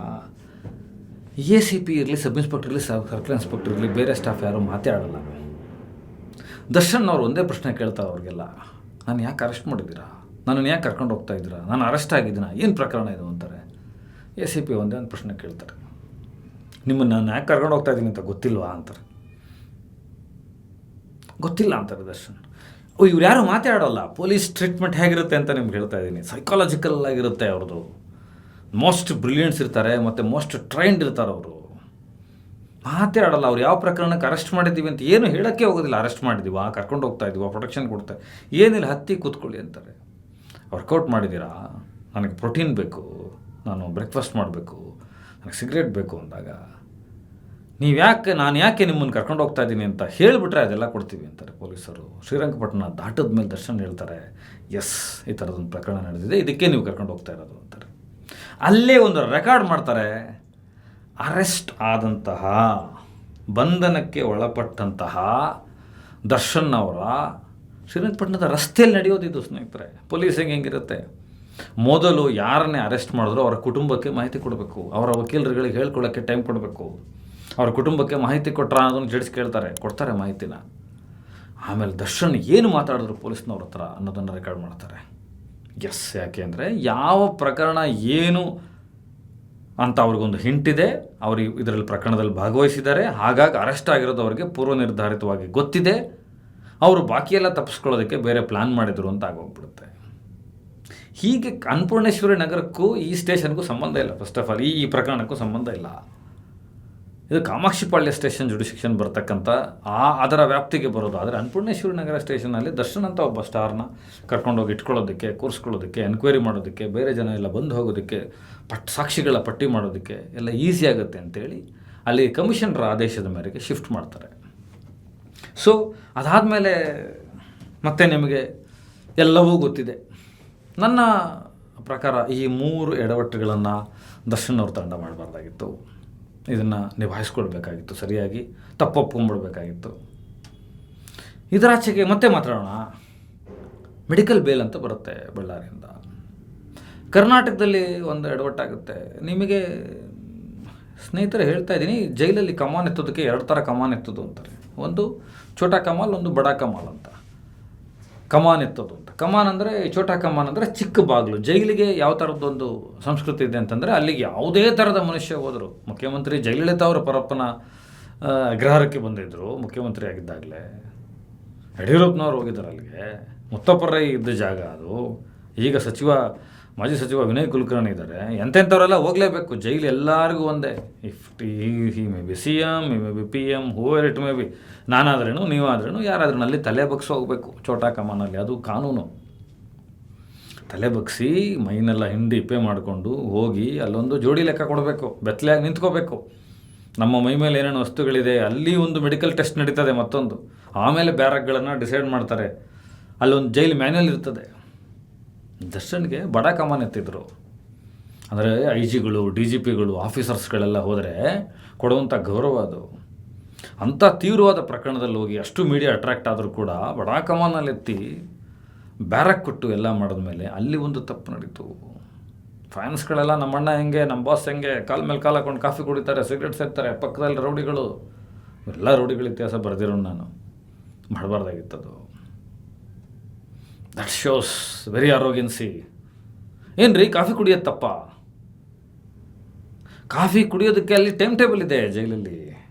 Speaker 1: ACP ಇರಲಿ, ಸಬ್ ಇನ್ಸ್ಪೆಕ್ಟರ್ ಇರಲಿ, ಸರ್ಕಲ್ ಇನ್ಸ್ಪೆಕ್ಟರ್ ಇರಲಿ, ಬೇರೆ ಸ್ಟಾಫ್ ಯಾರೂ ಮಾತಾಡಲ್ಲ. ದರ್ಶನ್ ಅವ್ರು ಒಂದೇ ಪ್ರಶ್ನೆ ಕೇಳ್ತಾರೆ ಅವ್ರಿಗೆಲ್ಲ, ನಾನು ಯಾಕೆ ಅರೆಸ್ಟ್ ಮಾಡಿದ್ದೀರಾ, ನನ್ನನ್ನು ಯಾಕೆ ಕರ್ಕೊಂಡು ಹೋಗ್ತಾ ಇದ್ದೀರಾ, ನಾನು ಅರೆಸ್ಟ್ ಆಗಿದ್ದೀನ, ಏನು ಪ್ರಕರಣ ಇದು ಅಂತಾರೆ. ACP ಒಂದೇ ಒಂದು ಪ್ರಶ್ನೆ ಕೇಳ್ತಾರೆ, ನಿಮ್ಮನ್ನು ನಾನು ಯಾಕೆ ಕರ್ಕೊಂಡು ಹೋಗ್ತಾ ಇದ್ದೀನಿ ಅಂತ ಗೊತ್ತಿಲ್ವಾ ಅಂತಾರೆ. ಗೊತ್ತಿಲ್ಲ ಅಂತಾರೆ ದರ್ಶನ್. ಇವ್ರು ಯಾರು ಮಾತಾಡೋಲ್ಲ. ಪೊಲೀಸ್ ಟ್ರೀಟ್ಮೆಂಟ್ ಹೇಗಿರುತ್ತೆ ಅಂತ ನಿಮ್ಗೆ ಹೇಳ್ತಾ ಇದ್ದೀನಿ. ಸೈಕಾಲಜಿಕಲ್ ಆಗಿರುತ್ತೆ ಅವ್ರದ್ದು. ಮೋಸ್ಟ್ ಬ್ರಿಲಿಯಂಟ್ಸ್ ಇರ್ತಾರೆ ಮತ್ತು ಮೋಸ್ಟ್ ಟ್ರೈನ್ಡ್ ಇರ್ತಾರೆ ಅವರು. ಮಾತಾಡಲ್ಲ. ಅವ್ರು ಯಾವ ಪ್ರಕರಣಕ್ಕೆ ಅರೆಸ್ಟ್ ಮಾಡಿದ್ದೀವಿ ಅಂತ ಏನು ಹೇಳೋಕ್ಕೆ ಹೋಗೋದಿಲ್ಲ. ಅರೆಸ್ಟ್ ಮಾಡಿದ್ದೀವಾ, ಕರ್ಕೊಂಡು ಹೋಗ್ತಾ ಇದ್ದೀವಾ, ಪ್ರೊಟೆಕ್ಷನ್ ಕೊಡ್ತಾರೆ, ಏನಿಲ್ಲ, ಹತ್ತಿ ಕೂತ್ಕೊಳ್ಳಿ ಅಂತಾರೆ. ವರ್ಕೌಟ್ ಮಾಡಿದ್ದೀರಾ, ನನಗೆ ಪ್ರೋಟೀನ್ ಬೇಕು, ನಾನು ಬ್ರೇಕ್ಫಾಸ್ಟ್ ಮಾಡಬೇಕು, ನನಗೆ ಸಿಗರೇಟ್ ಬೇಕು ಅಂದಾಗ ನಾನು ಯಾಕೆ ನಿಮ್ಮನ್ನು ಕರ್ಕೊಂಡು ಹೋಗ್ತಾ ಇದ್ದೀನಿ ಅಂತ ಹೇಳಿಬಿಟ್ರೆ ಅದೆಲ್ಲ ಕೊಡ್ತೀವಿ ಅಂತಾರೆ ಪೊಲೀಸರು. ಶ್ರೀರಂಗಪಟ್ಟಣ ದಾಟದ ಮೇಲೆ ದರ್ಶನ್ ಹೇಳ್ತಾರೆ, ಎಸ್, ಈ ಥರದೊಂದು ಪ್ರಕರಣ ನಡೆದಿದೆ, ಇದಕ್ಕೆ ನೀವು ಕರ್ಕೊಂಡು ಹೋಗ್ತಾ ಇರೋದು ಅಂತಾರೆ. ಅಲ್ಲೇ ಒಂದು ರೆಕಾರ್ಡ್ ಮಾಡ್ತಾರೆ. ಅರೆಸ್ಟ್ ಆದಂತಹ, ಬಂಧನಕ್ಕೆ ಒಳಪಟ್ಟಂತಹ ದರ್ಶನ್ ಅವರ ಶ್ರೀರಂಗಪಟ್ಟಣದ ರಸ್ತೆಯಲ್ಲಿ ನಡೆಯೋದಿದ್ದು ಸ್ನೇಹಿತರೆ. ಪೊಲೀಸಿಗೆ ಹೆಂಗಿರುತ್ತೆ, ಮೊದಲು ಯಾರನ್ನೇ ಅರೆಸ್ಟ್ ಮಾಡಿದ್ರು ಅವರ ಕುಟುಂಬಕ್ಕೆ ಮಾಹಿತಿ ಕೊಡಬೇಕು, ಅವರ ವಕೀಲರುಗಳಿಗೆ ಹೇಳ್ಕೊಳ್ಳೋಕ್ಕೆ ಟೈಮ್ ಕೊಡಬೇಕು. ಅವ್ರ ಕುಟುಂಬಕ್ಕೆ ಮಾಹಿತಿ ಕೊಟ್ಟರೆ ಅನ್ನೋದನ್ನು ಜಡ್ಜ್ ಕೊಡ್ತಾರೆ ಮಾಹಿತಿನ. ಆಮೇಲೆ ದರ್ಶನ್ ಏನು ಮಾತಾಡಿದ್ರು ಪೊಲೀಸ್ನವ್ರ ಹತ್ರ ಅನ್ನೋದನ್ನು ರೆಕಾರ್ಡ್ ಮಾಡ್ತಾರೆ. ಎಸ್, ಯಾಕೆ ಅಂದರೆ ಯಾವ ಪ್ರಕರಣ ಏನು ಅಂತ ಅವ್ರಿಗೊಂದು ಹಿಂಟಿದೆ, ಅವರು ಇದರಲ್ಲಿ ಪ್ರಕರಣದಲ್ಲಿ ಭಾಗವಹಿಸಿದ್ದಾರೆ, ಹಾಗಾಗಿ ಅರೆಸ್ಟ್ ಆಗಿರೋದು ಅವರಿಗೆ ಪೂರ್ವ ನಿರ್ಧಾರಿತವಾಗಿ ಗೊತ್ತಿದೆ, ಅವರು ಬಾಕಿಯೆಲ್ಲ ತಪ್ಪಿಸ್ಕೊಳ್ಳೋದಕ್ಕೆ ಬೇರೆ ಪ್ಲ್ಯಾನ್ ಮಾಡಿದರು ಅಂತ ಆಗೋಗ್ಬಿಡುತ್ತೆ. ಹೀಗೆ ಅನ್ನಪೂರ್ಣೇಶ್ವರಿ ನಗರಕ್ಕೂ ಈ ಸ್ಟೇಷನ್ಗೂ ಸಂಬಂಧ ಇಲ್ಲ. ಫಸ್ಟ್ ಆಫ್ ಆಲ್ ಈ ಪ್ರಕರಣಕ್ಕೂ ಸಂಬಂಧ ಇಲ್ಲ. ಇದು ಕಾಮಾಕ್ಷಿಪಾಳ್ಯ ಸ್ಟೇಷನ್ ಜುಡಿಷಿಕ್ಷನ್ ಬರ್ತಕ್ಕಂಥ ಅದರ ವ್ಯಾಪ್ತಿಗೆ ಬರೋದು. ಆದರೆ ಅನ್ನಪೂರ್ಣೇಶ್ವರಿ ನಗರ ಸ್ಟೇಷನಲ್ಲಿ ದರ್ಶನ್ ಅಂತ ಒಬ್ಬ ಸ್ಟಾರ್ನ ಕರ್ಕೊಂಡೋಗಿ ಇಟ್ಕೊಳ್ಳೋದಕ್ಕೆ, ಕೂರಿಸ್ಕೊಳ್ಳೋದಕ್ಕೆ, ಎನ್ಕ್ವೈರಿ ಮಾಡೋದಕ್ಕೆ, ಬೇರೆ ಜನ ಎಲ್ಲ ಬಂದು ಹೋಗೋದಕ್ಕೆ, ಸಾಕ್ಷಿಗಳ ಪಟ್ಟಿ ಮಾಡೋದಕ್ಕೆ ಎಲ್ಲ ಈಸಿ ಆಗುತ್ತೆ ಅಂತೇಳಿ ಅಲ್ಲಿ ಕಮಿಷನರ್ ಆದೇಶದ ಮೇರೆಗೆ ಶಿಫ್ಟ್ ಮಾಡ್ತಾರೆ. ಸೊ ಅದಾದಮೇಲೆ ಮತ್ತೆ ನಿಮಗೆ ಎಲ್ಲವೂ ಗೊತ್ತಿದೆ. ನನ್ನ ಪ್ರಕಾರ ಈ 3 ಎಡವಟ್ಟುಗಳನ್ನು ದರ್ಶನ್ ಅವ್ರ ತಂಡ ಮಾಡಬಾರ್ದಾಗಿತ್ತು. ಇದನ್ನು ನಿಭಾಯಿಸ್ಕೊಳ್ಬೇಕಾಗಿತ್ತು, ಸರಿಯಾಗಿ ತಪ್ಪೊಪ್ಕೊಂಡ್ಬಿಡ್ಬೇಕಾಗಿತ್ತು. ಇದರಾಚೆಗೆ ಮತ್ತೆ ಮಾತಾಡೋಣ. ಮೆಡಿಕಲ್ ಬೇಲ್ ಅಂತ ಬರುತ್ತೆ ಬಳ್ಳಾರಿಯಿಂದ. ಕರ್ನಾಟಕದಲ್ಲಿ ಒಂದು ಎಡವಟ್ಟಾಗುತ್ತೆ. ನಿಮಗೆ ಸ್ನೇಹಿತರೆ ಹೇಳ್ತಾ ಇದ್ದೀನಿ, ಜೈಲಲ್ಲಿ ಕಮಾನ್ ಎತ್ತೋದಕ್ಕೆ 2 ಥರ ಕಮಾನ್ ಎತ್ತೋದು ಅಂತಾರೆ. ಒಂದು ಛೋಟಾ ಕಮಾಲ್, ಒಂದು ಬಡಾ ಕಮಾಲ್ ಅಂತ. ಕಮಾನ್ ಎತ್ತೋದು ಅಂತ. ಕಮಾನ್ ಅಂದರೆ, ಛೋಟಾ ಕಮಾನ್ ಅಂದರೆ ಚಿಕ್ಕ ಬಾಗಿಲು. ಜೈಲಿಗೆ ಯಾವ ಥರದ್ದೊಂದು ಸಂಸ್ಕೃತಿ ಇದೆ ಅಂತಂದರೆ, ಅಲ್ಲಿಗೆ ಯಾವುದೇ ಥರದ ಮನುಷ್ಯ ಹೋದರು. ಮುಖ್ಯಮಂತ್ರಿ ಜಯಲಲಿತಾ ಅವರ ಪರಪ್ಪನ ಅಗ್ರಹಾರಕ್ಕೆ ಬಂದಿದ್ದರು ಮುಖ್ಯಮಂತ್ರಿ ಆಗಿದ್ದಾಗಲೇ. ಯಡಿಯೂರಪ್ಪನವ್ರು ಹೋಗಿದ್ದಾರೆ ಅಲ್ಲಿಗೆ. ಮುತ್ತಪ್ಪರೈ ಇದ್ದ ಜಾಗ ಅದು. ಈಗ ಮಾಜಿ ಸಚಿವ ವಿನಯ್ ಕುಲಕರ್ಣಿ ಇದ್ದಾರೆ. ಎಂತೆಂಥವರೆಲ್ಲ ಹೋಗಲೇಬೇಕು. ಜೈಲು ಎಲ್ಲರಿಗೂ ಒಂದೇ. He may be CM, he may be PM, whoever it may be. ನಾನಾದ್ರೇನು, ನೀವಾದ್ರೇನು, ಯಾರಾದ್ರೂ ಅಲ್ಲಿ ತಲೆ ಬಗ್ಸಿ ಹೋಗಬೇಕು ಛೋಟಾ ಕಮಾನಲ್ಲಿ. ಅದು ಕಾನೂನು. ತಲೆ ಬಗ್ಸಿ ಮೈನೆಲ್ಲ ಹಿಂಡಿ ಇಪ್ಪೆ ಮಾಡಿಕೊಂಡು ಹೋಗಿ ಅಲ್ಲೊಂದು ಜೋಡಿ ಲೆಕ್ಕ ಕೊಡಬೇಕು, ಬೆತ್ತಲೆಯಾಗಿ ನಿಂತ್ಕೋಬೇಕು. ನಮ್ಮ ಮೈ ಮೇಲೆ ಏನೇನು ವಸ್ತುಗಳಿದೆ, ಅಲ್ಲಿ ಒಂದು ಮೆಡಿಕಲ್ ಟೆಸ್ಟ್ ನಡೀತದೆ ಮತ್ತೊಂದು. ಆಮೇಲೆ ಬ್ಯಾರಕ್ಗಳನ್ನು ಡಿಸೈಡ್ ಮಾಡ್ತಾರೆ. ಅಲ್ಲೊಂದು ಜೈಲು ಮ್ಯಾನ್ಯಲ್ ಇರ್ತದೆ. ದರ್ಶನ್ಗೆ ಬಡ ಕಮಾನ್ ಎತ್ತಿದ್ರು. ಅಂದರೆ IGಗಳು, DGPಗಳು, ಆಫೀಸರ್ಸ್ಗಳೆಲ್ಲ ಹೋದರೆ ಕೊಡುವಂಥ ಗೌರವ ಅದು. ಅಂಥ ತೀವ್ರವಾದ ಪ್ರಕರಣದಲ್ಲಿ ಹೋಗಿ ಅಷ್ಟು ಮೀಡಿಯಾ ಅಟ್ರಾಕ್ಟ್ ಆದರೂ ಕೂಡ ಬಡಾ ಕಮಾನಲ್ಲೆತ್ತಿ ಬ್ಯಾರಕ್ ಕೊಟ್ಟು ಎಲ್ಲ ಮಾಡಿದ್ಮೇಲೆ ಅಲ್ಲಿ ಒಂದು ತಪ್ಪು ನಡೀತು. ಫ್ಯಾನ್ಸ್ಗಳೆಲ್ಲ ನಮ್ಮಣ್ಣ ಹೆಂಗೆ, ನಮ್ಮ ಬಾಸ್ ಹೆಂಗೆ, ಕಾಲ ಮೇಲೆ ಕಾಲು ಹಾಕೊಂಡು ಕಾಫಿ ಕುಡಿತಾರೆ, ಸಿಗರೇಟ್ ಸೇರ್ತಾರೆ, ಪಕ್ಕದಲ್ಲಿ ರೌಡಿಗಳು, ಎಲ್ಲ ರೌಡಿಗಳ ಇತಿಹಾಸ ಬರೆದಿರೋ ನಾನು ಮಾಡಬಾರ್ದಾಗಿತ್ತದು. That shows very arrogancy. ಏನು ರೀ ಕಾಫಿ ಕುಡಿಯೋದು ತಪ್ಪ? ಕಾಫಿ ಕುಡಿಯೋದಕ್ಕೆ ಅಲ್ಲಿ ಟೈಮ್ ಟೇಬಲ್ ಇದೆ ಜೈಲಲ್ಲಿ.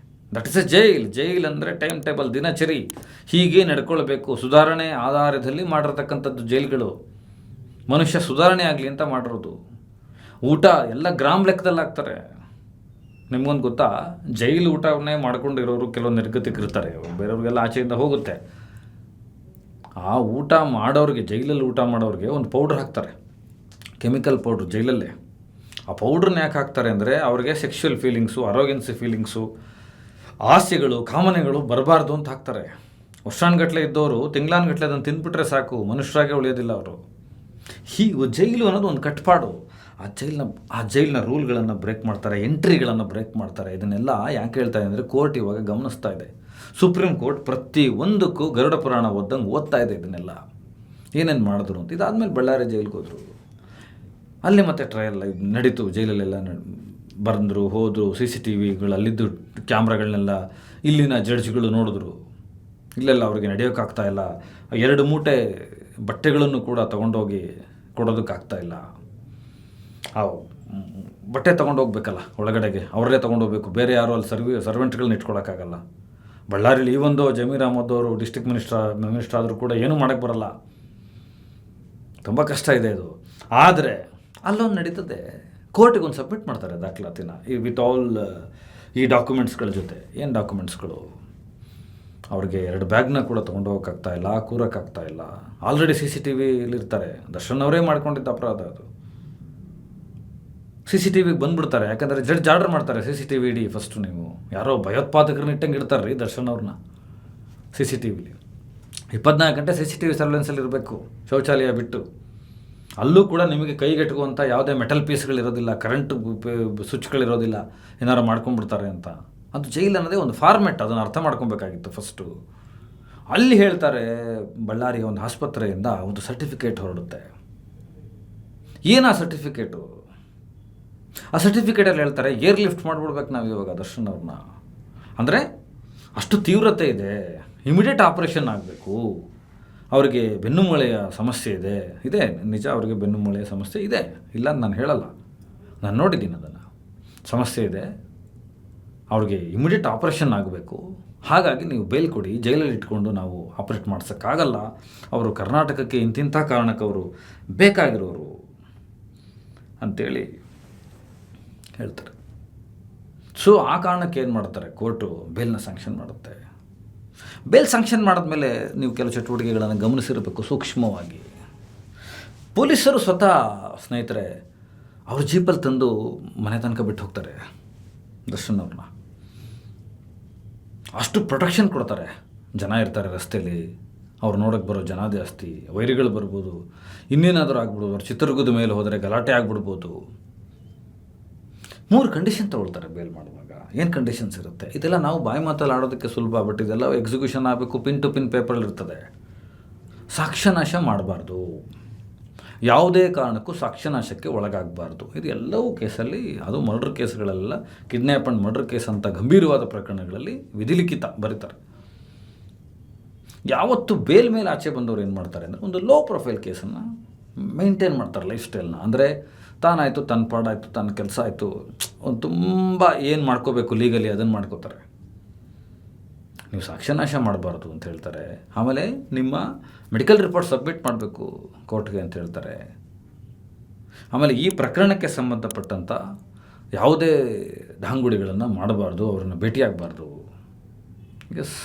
Speaker 1: ದಟ್ ಇಸ್ ಎ ಜೈಲ್ ಅಂದರೆ ಟೈಮ್ ಟೇಬಲ್, ದಿನಚರಿ, ಹೀಗೆ ನಡ್ಕೊಳ್ಬೇಕು. ಸುಧಾರಣೆ ಆಧಾರದಲ್ಲಿ ಮಾಡಿರ್ತಕ್ಕಂಥದ್ದು ಜೈಲ್ಗಳು. ಮನುಷ್ಯ ಸುಧಾರಣೆ ಆಗಲಿ ಅಂತ ಮಾಡಿರೋದು. ಊಟ ಎಲ್ಲ ಗ್ರಾಮ್ ಲೆಕ್ಕದಲ್ಲಿ ಹಾಕ್ತಾರೆ. ನಿಮ್ಗೊಂದು ಗೊತ್ತಾ, ಜೈಲು ಊಟವನ್ನೇ ಮಾಡ್ಕೊಂಡಿರೋರು ಕೆಲವೊಂದು ನಿರ್ಗತಿಕರಿರ್ತಾರೆ, ಬೇರೆಯವ್ರಿಗೆಲ್ಲ ಆಚೆಯಿಂದ ಹೋಗುತ್ತೆ. ಆ ಊಟ ಮಾಡೋರಿಗೆ, ಜೈಲಲ್ಲಿ ಊಟ ಮಾಡೋರಿಗೆ ಒಂದು ಪೌಡ್ರ್ ಹಾಕ್ತಾರೆ, ಕೆಮಿಕಲ್ ಪೌಡ್ರ್ ಜೈಲಲ್ಲೇ. ಆ ಪೌಡ್ರನ್ನ ಯಾಕೆ ಹಾಕ್ತಾರೆ ಅಂದರೆ ಅವ್ರಿಗೆ ಸೆಕ್ಷುವಲ್ ಫೀಲಿಂಗ್ಸು, ಅರೋಗೆನ್ಸಿ ಫೀಲಿಂಗ್ಸು, ಆಸೆಗಳು, ಕಾಮನೆಗಳು ಬರಬಾರ್ದು ಅಂತ ಹಾಕ್ತಾರೆ. ವರ್ಷಾನುಗಟ್ಟಲೆ ಇದ್ದವರು ತಿಂಗಳಾನುಗಟ್ಟಲೆ ಅದನ್ನು ತಿಂದ್ಬಿಟ್ರೆ ಸಾಕು, ಮನುಷ್ಯರಾಗೆ ಉಳಿಯೋದಿಲ್ಲ ಅವರು. ಜೈಲು ಅನ್ನೋದು ಒಂದು ಕಟ್ಪಾಡು. ಆ ಜೈಲಿನ ರೂಲ್ಗಳನ್ನು ಬ್ರೇಕ್ ಮಾಡ್ತಾರೆ, ಎಂಟ್ರಿಗಳನ್ನು ಬ್ರೇಕ್ ಮಾಡ್ತಾರೆ. ಇದನ್ನೆಲ್ಲ ಯಾಕೆ ಹೇಳ್ತಾ ಇದೆ ಅಂದರೆ ಕೋರ್ಟ್ ಇವಾಗ ಗಮನಿಸ್ತಾ ಇದೆ. ಸುಪ್ರೀಂ ಕೋರ್ಟ್ ಪ್ರತಿ ಒಂದಕ್ಕೂ ಗರುಡ ಪುರಾಣ ಓದ್ದಂಗೆ ಓದ್ತಾ ಇದೆ ಇದನ್ನೆಲ್ಲ, ಏನೇನು ಮಾಡಿದ್ರು ಅಂತ. ಇದಾದಮೇಲೆ ಬಳ್ಳಾರಿ ಜೈಲಿಗೆ ಹೋದರು. ಅಲ್ಲಿ ಮತ್ತೆ ಟ್ರಯಲ್ ನಡೀತು. ಜೈಲಲ್ಲೆಲ್ಲ ಬಂದರು, ಹೋದರು, CCTVಗಳು, ಅಲ್ಲಿದ್ದು ಕ್ಯಾಮ್ರಾಗಳನ್ನೆಲ್ಲ ಇಲ್ಲಿನ ಜಡ್ಜ್ಗಳು ನೋಡಿದ್ರು. ಇಲ್ಲೆಲ್ಲ ಅವ್ರಿಗೆ ನಡೆಯೋಕ್ಕಾಗ್ತಾ ಇಲ್ಲ. 2 ಮೂಟೆ ಬಟ್ಟೆಗಳನ್ನು ಕೂಡ ತೊಗೊಂಡೋಗಿ ಕೊಡೋದಕ್ಕಾಗ್ತಾಯಿಲ್ಲ. ಬಟ್ಟೆ ತೊಗೊಂಡೋಗ್ಬೇಕಲ್ಲ ಒಳಗಡೆಗೆ, ಅವರೇ ತೊಗೊಂಡೋಗ್ಬೇಕು, ಬೇರೆ ಯಾರು ಅಲ್ಲಿ ಸರ್ವೆಂಟ್ಗಳನ್ನ ಇಟ್ಕೊಳಕ್ಕಾಗಲ್ಲ. ಬಳ್ಳಾರಿಲಿ ಈ ಒಂದು ಜಮೀರ್ ಅಹಮದ್ ಅವರು ಡಿಸ್ಟ್ರಿಕ್ಟ್ ಮಿನಿಸ್ಟರ್ ಆದರೂ ಕೂಡ ಏನೂ ಮಾಡೋಕ್ಕೆ ಬರಲ್ಲ. ತುಂಬ ಕಷ್ಟ ಇದೆ ಇದು. ಆದರೆ ಅಲ್ಲೊಂದು ನಡೀತದೆ, ಕೋರ್ಟಿಗೆ ಒಂದು ಸಬ್ಮಿಟ್ ಮಾಡ್ತಾರೆ ದಾಖಲಾತಿನ, ವಿತ್ ಆಲ್ ಈ ಡಾಕ್ಯುಮೆಂಟ್ಸ್ಗಳ ಜೊತೆ. ಏನು ಡಾಕ್ಯುಮೆಂಟ್ಸ್ಗಳು? ಅವ್ರಿಗೆ 2 ಬ್ಯಾಗ್ನ ಕೂಡ ತೊಗೊಂಡೋಗೋಕ್ಕಾಗ್ತಾಯಿಲ್ಲ, ಕೂರೋಕ್ಕಾಗ್ತಾಯಿಲ್ಲ. ಆಲ್ರೆಡಿ CCTVಲಿರ್ತಾರೆ. ದರ್ಶನ್ ಅವರೇ ಮಾಡ್ಕೊಂಡಿದ್ದ ಅಪರಾಧ ಅದು. CCTVಗೆ ಬಂದುಬಿಡ್ತಾರೆ. ಯಾಕಂದರೆ ಜಡ್ಜ್ ಆರ್ಡರ್ ಮಾಡ್ತಾರೆ CCTV ಇಡಿ ಫಸ್ಟು. ನೀವು ಯಾರೋ ಭಯೋತ್ಪಾದಕರನ್ನ ಇಟ್ಟಂಗೆ ಇಡ್ತಾರೆ ರೀ ದರ್ಶನ್ ಅವ್ರನ್ನ CCTVಲಿ. 24 ಗಂಟೆ CCTV ಸರ್ವೆಲೆನ್ಸಲ್ಲಿ ಇರಬೇಕು, ಶೌಚಾಲಯ ಬಿಟ್ಟು. ಅಲ್ಲೂ ಕೂಡ ನಿಮಗೆ ಕೈಗೆಟುಕುವಂಥ ಯಾವುದೇ ಮೆಟಲ್ ಪೀಸ್ಗಳಿರೋದಿಲ್ಲ, ಕರೆಂಟ್ ಸ್ವಿಚ್ಗಳಿರೋದಿಲ್ಲ, ಏನಾರು ಮಾಡ್ಕೊಂಡ್ಬಿಡ್ತಾರೆ ಅಂತ. ಅದು ಜೈಲ್ ಅನ್ನೋದೇ ಒಂದು ಫಾರ್ಮೆಟ್, ಅದನ್ನು ಅರ್ಥ ಮಾಡ್ಕೊಬೇಕಾಗಿತ್ತು ಫಸ್ಟು. ಅಲ್ಲಿ ಹೇಳ್ತಾರೆ, ಬಳ್ಳಾರಿಯ ಒಂದು ಆಸ್ಪತ್ರೆಯಿಂದ ಒಂದು ಸರ್ಟಿಫಿಕೇಟ್ ಹೊರಡುತ್ತೆ. ಏನು ಆ ಸರ್ಟಿಫಿಕೇಟು? ಆ ಸರ್ಟಿಫಿಕೇಟಲ್ಲಿ ಹೇಳ್ತಾರೆ ಏರ್ ಲಿಫ್ಟ್ ಮಾಡಿಬಿಡ್ಬೇಕು ನಾವು ಇವಾಗ ದರ್ಶನ್ ಅವ್ರನ್ನ. ಅಂದರೆ ಅಷ್ಟು ತೀವ್ರತೆ ಇದೆ, ಇಮಿಡಿಯೇಟ್ ಆಪ್ರೇಷನ್ ಆಗಬೇಕು. ಅವರಿಗೆ ಬೆನ್ನುಮೂಳೆಯ ಸಮಸ್ಯೆ ಇದೆ ನಿಜ, ಅವರಿಗೆ ಬೆನ್ನುಮೂಳೆಯ ಸಮಸ್ಯೆ ಇದೆ, ಇಲ್ಲ ನಾನು ಹೇಳಲ್ಲ, ನಾನು ನೋಡಿದ್ದೀನಿ ಅದನ್ನು. ಸಮಸ್ಯೆ ಇದೆ, ಅವ್ರಿಗೆ ಇಮಿಡಿಯೇಟ್ ಆಪ್ರೇಷನ್ ಆಗಬೇಕು. ಹಾಗಾಗಿ ನೀವು ಬೇಲ್ ಕೊಡಿ, ಜೈಲಲ್ಲಿ ಇಟ್ಕೊಂಡು ನಾವು ಆಪ್ರೇಟ್ ಮಾಡ್ಸೋಕ್ಕಾಗಲ್ಲ. ಅವರು ಕರ್ನಾಟಕಕ್ಕೆ ಇಂತಿಂಥ ಕಾರಣಕ್ಕೆ ಅವರು ಬೇಕಾಗಿರೋರು ಅಂಥೇಳಿ ಹೇಳ್ತಾರೆ. ಸೊ ಆ ಕಾರಣಕ್ಕೆ ಏನು ಮಾಡ್ತಾರೆ, ಕೋರ್ಟು ಬೇಲ್ನ ಸ್ಯಾಂಕ್ಷನ್ ಮಾಡುತ್ತೆ. ಬೇಲ್ ಸ್ಯಾಂಕ್ಷನ್ ಮಾಡಿದ್ಮೇಲೆ ನೀವು ಕೆಲವು ಚಟುವಟಿಕೆಗಳನ್ನು ಗಮನಿಸಿರಬೇಕು ಸೂಕ್ಷ್ಮವಾಗಿ. ಪೊಲೀಸರು ಸ್ವತಃ ಸ್ನೇಹಿತರೆ ಅವ್ರ ಜೀಪಲ್ಲಿ ತಂದು ಮನೆ ತನಕ ಬಿಟ್ಟು ಹೋಗ್ತಾರೆ ದರ್ಶನ್ ಅವ್ರನ್ನ. ಅಷ್ಟು ಪ್ರೊಟೆಕ್ಷನ್ ಕೊಡ್ತಾರೆ. ಜನ ಇರ್ತಾರೆ ರಸ್ತೆಯಲ್ಲಿ, ಅವ್ರು ನೋಡೋಕ್ಕೆ ಬರೋ ಜನ ಜಾಸ್ತಿ, ವೈರಿಗಳು ಬರ್ಬೋದು, ಇನ್ನೇನಾದರೂ ಆಗ್ಬಿಡ್ಬೋದು. ಅವ್ರು ಚಿತ್ರದುರ್ಗದ ಮೇಲೆ ಹೋದರೆ ಗಲಾಟೆ ಆಗ್ಬಿಡ್ಬೋದು. 3 ಕಂಡೀಷನ್ ತೊಗೊಳ್ತಾರೆ ಬೇಲ್ ಮಾಡುವಾಗ. ಏನು ಕಂಡೀಷನ್ಸ್ ಇರುತ್ತೆ? ಇದೆಲ್ಲ ನಾವು ಬಾಯಿ ಮಾತಲ್ಲಿ ಆಡೋದಕ್ಕೆ ಸುಲಭ, ಬಟ್ ಇದೆಲ್ಲ ಎಕ್ಸಿಕ್ಯೂಷನ್ ಆಗಬೇಕು. ಪಿನ್ ಟು ಪಿನ್ ಪೇಪರಲ್ಲಿರ್ತದೆ. ಸಾಕ್ಷ್ಯನಾಶ ಮಾಡಬಾರ್ದು, ಯಾವುದೇ ಕಾರಣಕ್ಕೂ ಸಾಕ್ಷ್ಯನಾಶಕ್ಕೆ ಒಳಗಾಗಬಾರ್ದು. ಇದು ಎಲ್ಲವೂ ಕೇಸಲ್ಲಿ, ಅದು ಮರ್ಡರ್ ಕೇಸ್ಗಳೆಲ್ಲ, ಕಿಡ್ನ್ಯಾಪ್ ಆ್ಯಂಡ್ ಮರ್ಡರ್ ಕೇಸ್ ಅಂತ ಗಂಭೀರವಾದ ಪ್ರಕರಣಗಳಲ್ಲಿ ವಿಧಿಲಿಖಿತ ಬರೀತಾರೆ. ಯಾವತ್ತು ಬೇಲ್ ಮೇಲೆ ಆಚೆ ಬಂದವರು ಏನು ಮಾಡ್ತಾರೆ ಅಂದರೆ ಒಂದು ಲೋ ಪ್ರೊಫೈಲ್ ಕೇಸನ್ನು ಮೇಂಟೈನ್ ಮಾಡ್ತಾರೆ, ಲೈಫ್ ಸ್ಟೈಲ್ನ. ಅಂದರೆ ತಾನಾಯಿತು, ತನ್ನ ಪಾಡಾಯಿತು, ತನ್ನ ಕೆಲಸ ಆಯಿತು, ಒಂದು ತುಂಬ ಏನು ಮಾಡ್ಕೋಬೇಕು ಲೀಗಲಿ ಅದನ್ನು ಮಾಡ್ಕೋತಾರೆ. ನೀವು ಸಾಕ್ಷ್ಯನಾಶ ಮಾಡಬಾರ್ದು ಅಂತ ಹೇಳ್ತಾರೆ. ಆಮೇಲೆ ನಿಮ್ಮ ಮೆಡಿಕಲ್ ರಿಪೋರ್ಟ್ ಸಬ್ಮಿಟ್ ಮಾಡಬೇಕು ಕೋರ್ಟ್ಗೆ ಅಂತ ಹೇಳ್ತಾರೆ. ಆಮೇಲೆ ಈ ಪ್ರಕರಣಕ್ಕೆ ಸಂಬಂಧಪಟ್ಟಂಥ ಯಾವುದೇ ಡಾಂಗುಡಿಗಳನ್ನು ಮಾಡಬಾರ್ದು, ಅವರನ್ನು ಭೇಟಿಯಾಗಬಾರ್ದು. ಎಸ್,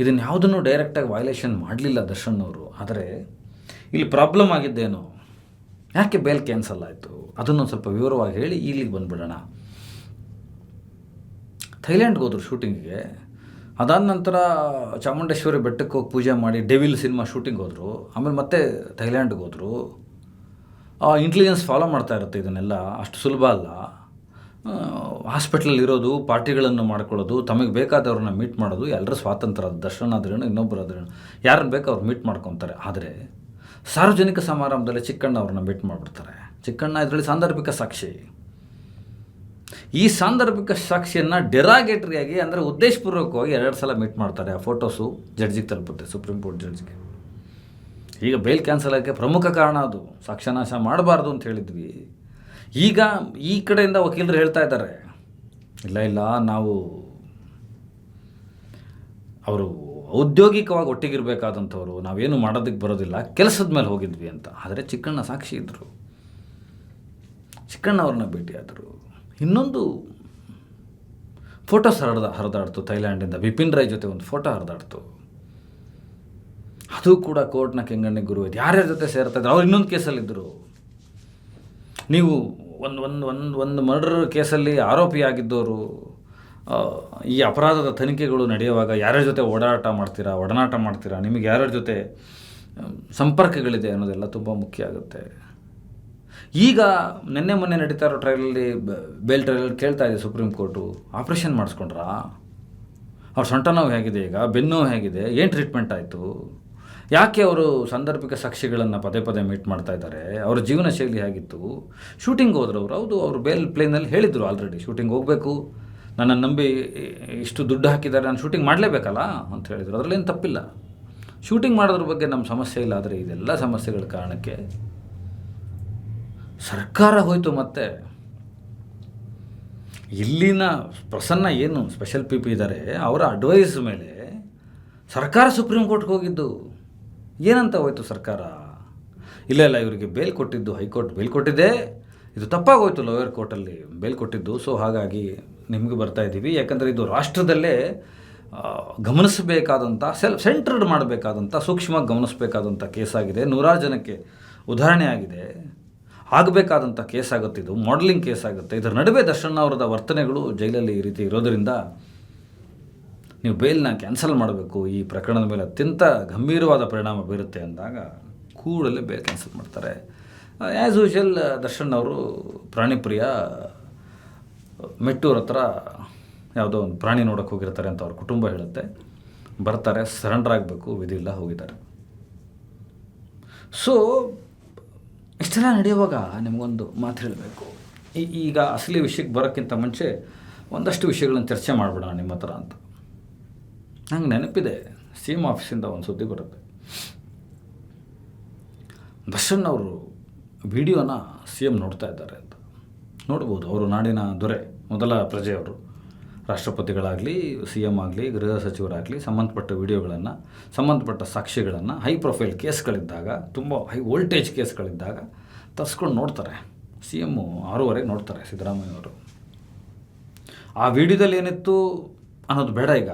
Speaker 1: ಇದನ್ನು ಯಾವುದನ್ನು ಡೈರೆಕ್ಟಾಗಿ ವೈಲೇಷನ್ ಮಾಡಲಿಲ್ಲ ದರ್ಶನ್ ಅವರು. ಆದರೆ ಇಲ್ಲಿ ಪ್ರಾಬ್ಲಮ್ ಆಗಿದ್ದೇನು, ಯಾಕೆ ಬೇಲ್ ಕ್ಯಾನ್ಸಲ್ ಆಯಿತು ಅದನ್ನೊಂದು ಸ್ವಲ್ಪ ವಿವರವಾಗಿ ಹೇಳಿ ಇಲ್ಲಿಗೆ ಬಂದುಬಿಡೋಣ. ಥೈಲ್ಯಾಂಡ್ಗೆ ಹೋದರು ಶೂಟಿಂಗಿಗೆ. ಅದಾದ ನಂತರ ಚಾಮುಂಡೇಶ್ವರಿ ಬೆಟ್ಟಕ್ಕೆ ಹೋಗಿ ಪೂಜೆ ಮಾಡಿ ಡೆವಿಲ್ ಸಿನಿಮಾ ಶೂಟಿಂಗ್ ಹೋದರು. ಆಮೇಲೆ ಮತ್ತೆ ಥೈಲ್ಯಾಂಡ್ಗೆ ಹೋದರು. ಇಂಟೆಲಿಜೆನ್ಸ್ ಫಾಲೋ ಮಾಡ್ತಾ ಇರುತ್ತೆ ಇದನ್ನೆಲ್ಲ, ಅಷ್ಟು ಸುಲಭ ಅಲ್ಲ. ಹಾಸ್ಪಿಟ್ಲಲ್ಲಿ ಇರೋದು, ಪಾರ್ಟಿಗಳನ್ನು ಮಾಡ್ಕೊಳ್ಳೋದು, ತಮಗೆ ಬೇಕಾದವ್ರನ್ನ ಮೀಟ್ ಮಾಡೋದು ಎಲ್ಲರ ಸ್ವಾತಂತ್ರ್ಯ. ಅದು ದರ್ಶನ್ ಆದ್ರೇನು ಇನ್ನೊಬ್ಬರು ಆದ್ರೇನು ಯಾರನ್ನು ಬೇಕೋ ಅವ್ರು ಮೀಟ್ ಮಾಡ್ಕೊತಾರೆ. ಆದರೆ ಸಾರ್ವಜನಿಕ ಸಮಾರಂಭದಲ್ಲಿ ಚಿಕ್ಕಣ್ಣ ಅವ್ರನ್ನ ಮೀಟ್ ಮಾಡಿಬಿಡ್ತಾರೆ. ಚಿಕ್ಕಣ್ಣ ಇದರಲ್ಲಿ ಸಾಂದರ್ಭಿಕ ಸಾಕ್ಷಿ. ಈ ಸಾಂದರ್ಭಿಕ ಸಾಕ್ಷಿಯನ್ನು ಡೆರಾಗೇಟ್ರಿಯಾಗಿ ಅಂದರೆ ಉದ್ದೇಶಪೂರ್ವಕವಾಗಿ 2 ಸಲ ಮೀಟ್ ಮಾಡ್ತಾರೆ. ಆ ಫೋಟೋಸು ಜಡ್ಜಿಗೆ ತಲುಪುತ್ತೆ, ಸುಪ್ರೀಂ ಕೋರ್ಟ್ ಜಡ್ಜ್ಗೆ. ಈಗ ಬೇಲ್ ಕ್ಯಾನ್ಸಲ್ ಆಗೋಕ್ಕೆ ಪ್ರಮುಖ ಕಾರಣ ಅದು. ಸಾಕ್ಷ್ಯನಾಶ ಮಾಡಬಾರ್ದು ಅಂತ ಹೇಳಿದ್ವಿ. ಈಗ ಈ ಕಡೆಯಿಂದ ವಕೀಲರು ಹೇಳ್ತಾ ಇದ್ದಾರೆ, ಇಲ್ಲ ನಾವು ಅವರು ಔದ್ಯೋಗಿಕವಾಗಿ ಒಟ್ಟಿಗಿರಬೇಕಾದಂಥವ್ರು, ನಾವೇನು ಮಾಡೋದಕ್ಕೆ ಬರೋದಿಲ್ಲ, ಕೆಲಸದ ಮೇಲೆ ಹೋಗಿದ್ವಿ ಅಂತ. ಆದರೆ ಚಿಕ್ಕಣ್ಣ ಸಾಕ್ಷಿ ಇದ್ದರು. ಚಿಕ್ಕಣ್ಣ ಅವ್ರನ್ನ ಭೇಟಿಯಾದರು. ಇನ್ನೊಂದು ಫೋಟೋಸ್ ಹರಿದಾಡ್ತು ಥೈಲ್ಯಾಂಡಿಂದ. ಬಿಪಿನ್ ರಾಯ್ ಜೊತೆ ಒಂದು ಫೋಟೋ ಹರಿದಾಡ್ತು. ಅದು ಕೂಡ ಕೋರ್ಟ್ನ ಕೆಂಗಣ್ಣಿಗೆ ಗುರುವಾಯ್ತು. ಯಾರ್ಯಾರ ಜೊತೆ ಸೇರ್ತಾ ಇದ್ರು, ಅವ್ರು ಇನ್ನೊಂದು ಕೇಸಲ್ಲಿದ್ದರು. ನೀವು ಒಂದು ಮರ್ಡರ್ ಕೇಸಲ್ಲಿ ಆರೋಪಿಯಾಗಿದ್ದವರು ಈ ಅಪರಾಧದ ತನಿಖೆಗಳು ನಡೆಯುವಾಗ ಯಾರ್ಯಾರ ಜೊತೆ ಒಡನಾಟ ಮಾಡ್ತೀರಾ, ನಿಮಗೆ ಯಾರ್ಯಾರ ಜೊತೆ ಸಂಪರ್ಕಗಳಿದೆ ಅನ್ನೋದೆಲ್ಲ ತುಂಬ ಮುಖ್ಯ ಆಗುತ್ತೆ. ಈಗ ಮೊನ್ನೆ ನಡೀತಾ ಇರೋ ಟ್ರಯಲಲ್ಲಿ ಬೇಲ್ ಟ್ರಯಲಲ್ಲಿ ಕೇಳ್ತಾ ಇದೆ ಸುಪ್ರೀಂ ಕೋರ್ಟು, ಆಪ್ರೇಷನ್ ಮಾಡಿಸ್ಕೊಂಡ್ರಾ, ಅವ್ರ ಸೊಂಟ ನೋವು ಹೇಗಿದೆ, ಈಗ ಬೆನ್ನು ಹೇಗಿದೆ, ಏನು ಟ್ರೀಟ್ಮೆಂಟ್ ಆಯಿತು, ಯಾಕೆ ಅವರು ಸಾಂದರ್ಭಿಕ ಸಾಕ್ಷಿಗಳನ್ನು ಪದೇ ಮೀಟ್ ಮಾಡ್ತಾ ಇದ್ದಾರೆ, ಅವರ ಜೀವನ ಶೈಲಿ ಹೇಗಿತ್ತು, ಶೂಟಿಂಗ್ ಹೋದ್ರು ಹೌದು, ಅವರು ಬೇಲ್ ಪ್ಲೇನಲ್ಲಿ ಹೇಳಿದರು ಆಲ್ರೆಡಿ ಶೂಟಿಂಗ್ ಹೋಗಬೇಕು, ನನ್ನನ್ನು ನಂಬಿ ಇಷ್ಟು ದುಡ್ಡು ಹಾಕಿದ್ದಾರೆ, ನಾನು ಶೂಟಿಂಗ್ ಮಾಡಲೇಬೇಕಲ್ಲ ಅಂತ ಹೇಳಿದರು. ಅದರಲ್ಲೇನು ತಪ್ಪಿಲ್ಲ. ಶೂಟಿಂಗ್ ಮಾಡೋದ್ರ ಬಗ್ಗೆ ನಮ್ಮ ಸಮಸ್ಯೆ ಇಲ್ಲ. ಆದರೆ ಇದೆಲ್ಲ ಸಮಸ್ಯೆಗಳ ಕಾರಣಕ್ಕೆ ಸರ್ಕಾರ ಹೋಯಿತು. ಮತ್ತು ಇಲ್ಲಿನ ಪ್ರಸನ್ನ ಏನು ಸ್ಪೆಷಲ್ ಪಿ ಇದ್ದಾರೆ, ಅವರ ಅಡ್ವೈಸ್ ಮೇಲೆ ಸರ್ಕಾರ ಸುಪ್ರೀಂ ಕೋರ್ಟ್ಗೆ ಹೋಗಿದ್ದು. ಏನಂತ ಹೋಯ್ತು ಸರ್ಕಾರ, ಇಲ್ಲ ಇವರಿಗೆ ಬೇಲ್ ಕೊಟ್ಟಿದ್ದು ಹೈಕೋರ್ಟ್ ಬೇಲ್ ಕೊಟ್ಟಿದೆ, ಇದು ತಪ್ಪಾಗೋಯ್ತು ಲೋಯರ್ ಕೋರ್ಟಲ್ಲಿ ಬೇಲ್ ಕೊಟ್ಟಿದ್ದು, ಸೊ ಹಾಗಾಗಿ ನಿಮಗೆ ಬರ್ತಾ ಇದ್ದೀವಿ. ಯಾಕಂದರೆ ಇದು ರಾಷ್ಟ್ರದಲ್ಲೇ ಗಮನಿಸಬೇಕಾದಂಥ ಸೆಂಟ್ರಡ್ ಮಾಡಬೇಕಾದಂಥ ಸೂಕ್ಷ್ಮವಾಗಿ ಗಮನಿಸಬೇಕಾದಂಥ ಕೇಸಾಗಿದೆ. 100 ಜನಕ್ಕೆ ಉದಾಹರಣೆ ಆಗಿದೆ. ಆಗಬೇಕಾದಂಥ ಕೇಸ್ ಆಗುತ್ತೆ. ಇದು ಮಾಡಲಿಂಗ್ ಕೇಸ್ ಆಗುತ್ತೆ. ಇದರ ನಡುವೆ ದರ್ಶನ್ ಅವರದ ವರ್ತನೆಗಳು ಜೈಲಲ್ಲಿ ಈ ರೀತಿ ಇರೋದರಿಂದ ನೀವು ಬೇಲ್ನ ಕ್ಯಾನ್ಸಲ್ ಮಾಡಬೇಕು, ಈ ಪ್ರಕರಣದ ಮೇಲೆ ಅತ್ಯಂತ ಗಂಭೀರವಾದ ಪರಿಣಾಮ ಬೀರುತ್ತೆ ಅಂದಾಗ ಕೂಡಲೇ ಬೇಲ್ ಕ್ಯಾನ್ಸಲ್ ಮಾಡ್ತಾರೆ. ಆ್ಯಸ್ ಯೂಶುವಲ್ ದರ್ಶನ್ ಅವರು ಪ್ರಾಣಿಪ್ರಿಯ ಮೆಟ್ಟೂರ್ ಹತ್ರ ಯಾವುದೋ ಒಂದು ಪ್ರಾಣಿ ನೋಡೋಕ್ಕೆ ಹೋಗಿರ್ತಾರೆ ಅಂತ ಅವ್ರ ಕುಟುಂಬ ಹೇಳುತ್ತೆ. ಬರ್ತಾರೆ, ಸರೆಂಡರ್ ಆಗಬೇಕು, ವಿಧಿ ಇಲ್ಲ, ಹೋಗಿದ್ದಾರೆ. ಸೊ ಇಷ್ಟೆಲ್ಲ ನಡೆಯುವಾಗ ನಿಮಗೊಂದು ಮಾತು ಹೇಳಬೇಕು. ಈಗ ಅಸಲಿ ವಿಷಯಕ್ಕೆ ಬರೋಕ್ಕಿಂತ ಮುಂಚೆ ಒಂದಷ್ಟು ವಿಷಯಗಳನ್ನು ಚರ್ಚೆ ಮಾಡಿಬಿಡೋಣ ನಿಮ್ಮ ಹತ್ರ ಅಂತ. ನಂಗೆ ನೆನಪಿದೆ, CM ಆಫೀಸಿಂದ ಒಂದು ಸುದ್ದಿ ಬರುತ್ತೆ. ದರ್ಶನ್ ಅವರು ವಿಡಿಯೋನ CM ನೋಡ್ತಾ ಇದ್ದಾರೆ ಅಂತ. ನೋಡ್ಬೋದು, ಅವರು ನಾಡಿನ ದೊರೆ, ಮೊದಲ ಪ್ರಜೆಯವರು. ರಾಷ್ಟ್ರಪತಿಗಳಾಗಲಿ, CM ಆಗಲಿ, ಗೃಹ ಸಚಿವರಾಗಲಿ ಸಂಬಂಧಪಟ್ಟ ವಿಡಿಯೋಗಳನ್ನು, ಸಂಬಂಧಪಟ್ಟ ಸಾಕ್ಷಿಗಳನ್ನು, ಹೈ ಪ್ರೊಫೈಲ್ ಕೇಸ್ಗಳಿದ್ದಾಗ, ತುಂಬ ಹೈ ವೋಲ್ಟೇಜ್ ಕೇಸ್ಗಳಿದ್ದಾಗ ತರಿಸ್ಕೊಂಡು ನೋಡ್ತಾರೆ. CM 6:30 ನೋಡ್ತಾರೆ ಸಿದ್ದರಾಮಯ್ಯ ಅವರು. ಆ ವಿಡಿಯೋದಲ್ಲಿ ಏನಿತ್ತು ಅನ್ನೋದು ಬೇಡ. ಈಗ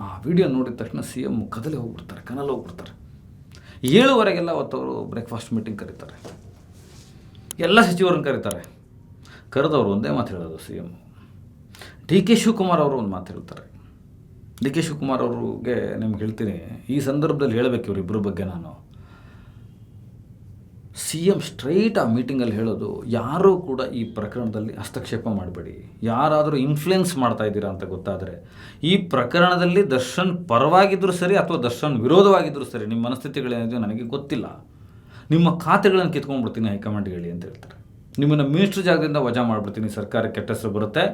Speaker 1: ಆ ವಿಡಿಯೋ ನೋಡಿದ ತಕ್ಷಣ CM ಕದಲಿ ಹೋಗ್ಬಿಡ್ತಾರೆ, ಕನಲು ಹೋಗ್ಬಿಡ್ತಾರೆ. 7:00 ಅವತ್ತವರು ಬ್ರೇಕ್ಫಾಸ್ಟ್ ಮೀಟಿಂಗ್ ಕರೀತಾರೆ. ಎಲ್ಲ ಸಚಿವರನ್ನು ಕರೀತಾರೆ. ಕರೆದವರು ಒಂದೇ ಮಾತು ಹೇಳೋದು CM. DK ಶಿವಕುಮಾರ್ ಅವರು ಒಂದು ಮಾತು ಹೇಳ್ತಾರೆ. DK ಶಿವಕುಮಾರ್ ಅವ್ರಿಗೆ ನಿಮ್ಗೆ ಹೇಳ್ತೀನಿ, ಈ ಸಂದರ್ಭದಲ್ಲಿ ಹೇಳಬೇಕು ಇವರಿಬ್ಬರ ಬಗ್ಗೆ ನಾನು. CM ಸ್ಟ್ರೈಟ್ ಆ ಮೀಟಿಂಗಲ್ಲಿ ಹೇಳೋದು, ಯಾರೂ ಕೂಡ ಈ ಪ್ರಕರಣದಲ್ಲಿ ಹಸ್ತಕ್ಷೇಪ ಮಾಡಬೇಡಿ. ಯಾರಾದರೂ ಇನ್ಫ್ಲುಯೆನ್ಸ್ ಮಾಡ್ತಾ ಇದ್ದೀರಾ ಅಂತ ಗೊತ್ತಾದರೆ, ಈ ಪ್ರಕರಣದಲ್ಲಿ ದರ್ಶನ್ ಪರವಾಗಿದ್ದರೂ ಸರಿ ಅಥವಾ ದರ್ಶನ್ ವಿರೋಧವಾಗಿದ್ದರೂ ಸರಿ, ನಿಮ್ಮ ಮನಸ್ಥಿತಿಗಳೇನಿದೆಯೋ ನನಗೆ ಗೊತ್ತಿಲ್ಲ, ನಿಮ್ಮ ಖಾತೆಗಳನ್ನು ಕಿತ್ಕೊಂಡ್ಬಿಡ್ತೀನಿ ಹೈಕಮಾಂಡ್ಗೆ ಹೇಳಿ ಅಂತ ಹೇಳ್ತಾರೆ. ನಿಮ್ಮನ್ನು ಮಿನಿಸ್ಟ್ರ್ ಜಾಗದಿಂದ ವಜಾ ಮಾಡಿಬಿಡ್ತೀನಿ, ಸರ್ಕಾರಕ್ಕೆ ಕೆಟ್ಟ ಹೆಸರು ಬರುತ್ತೆ.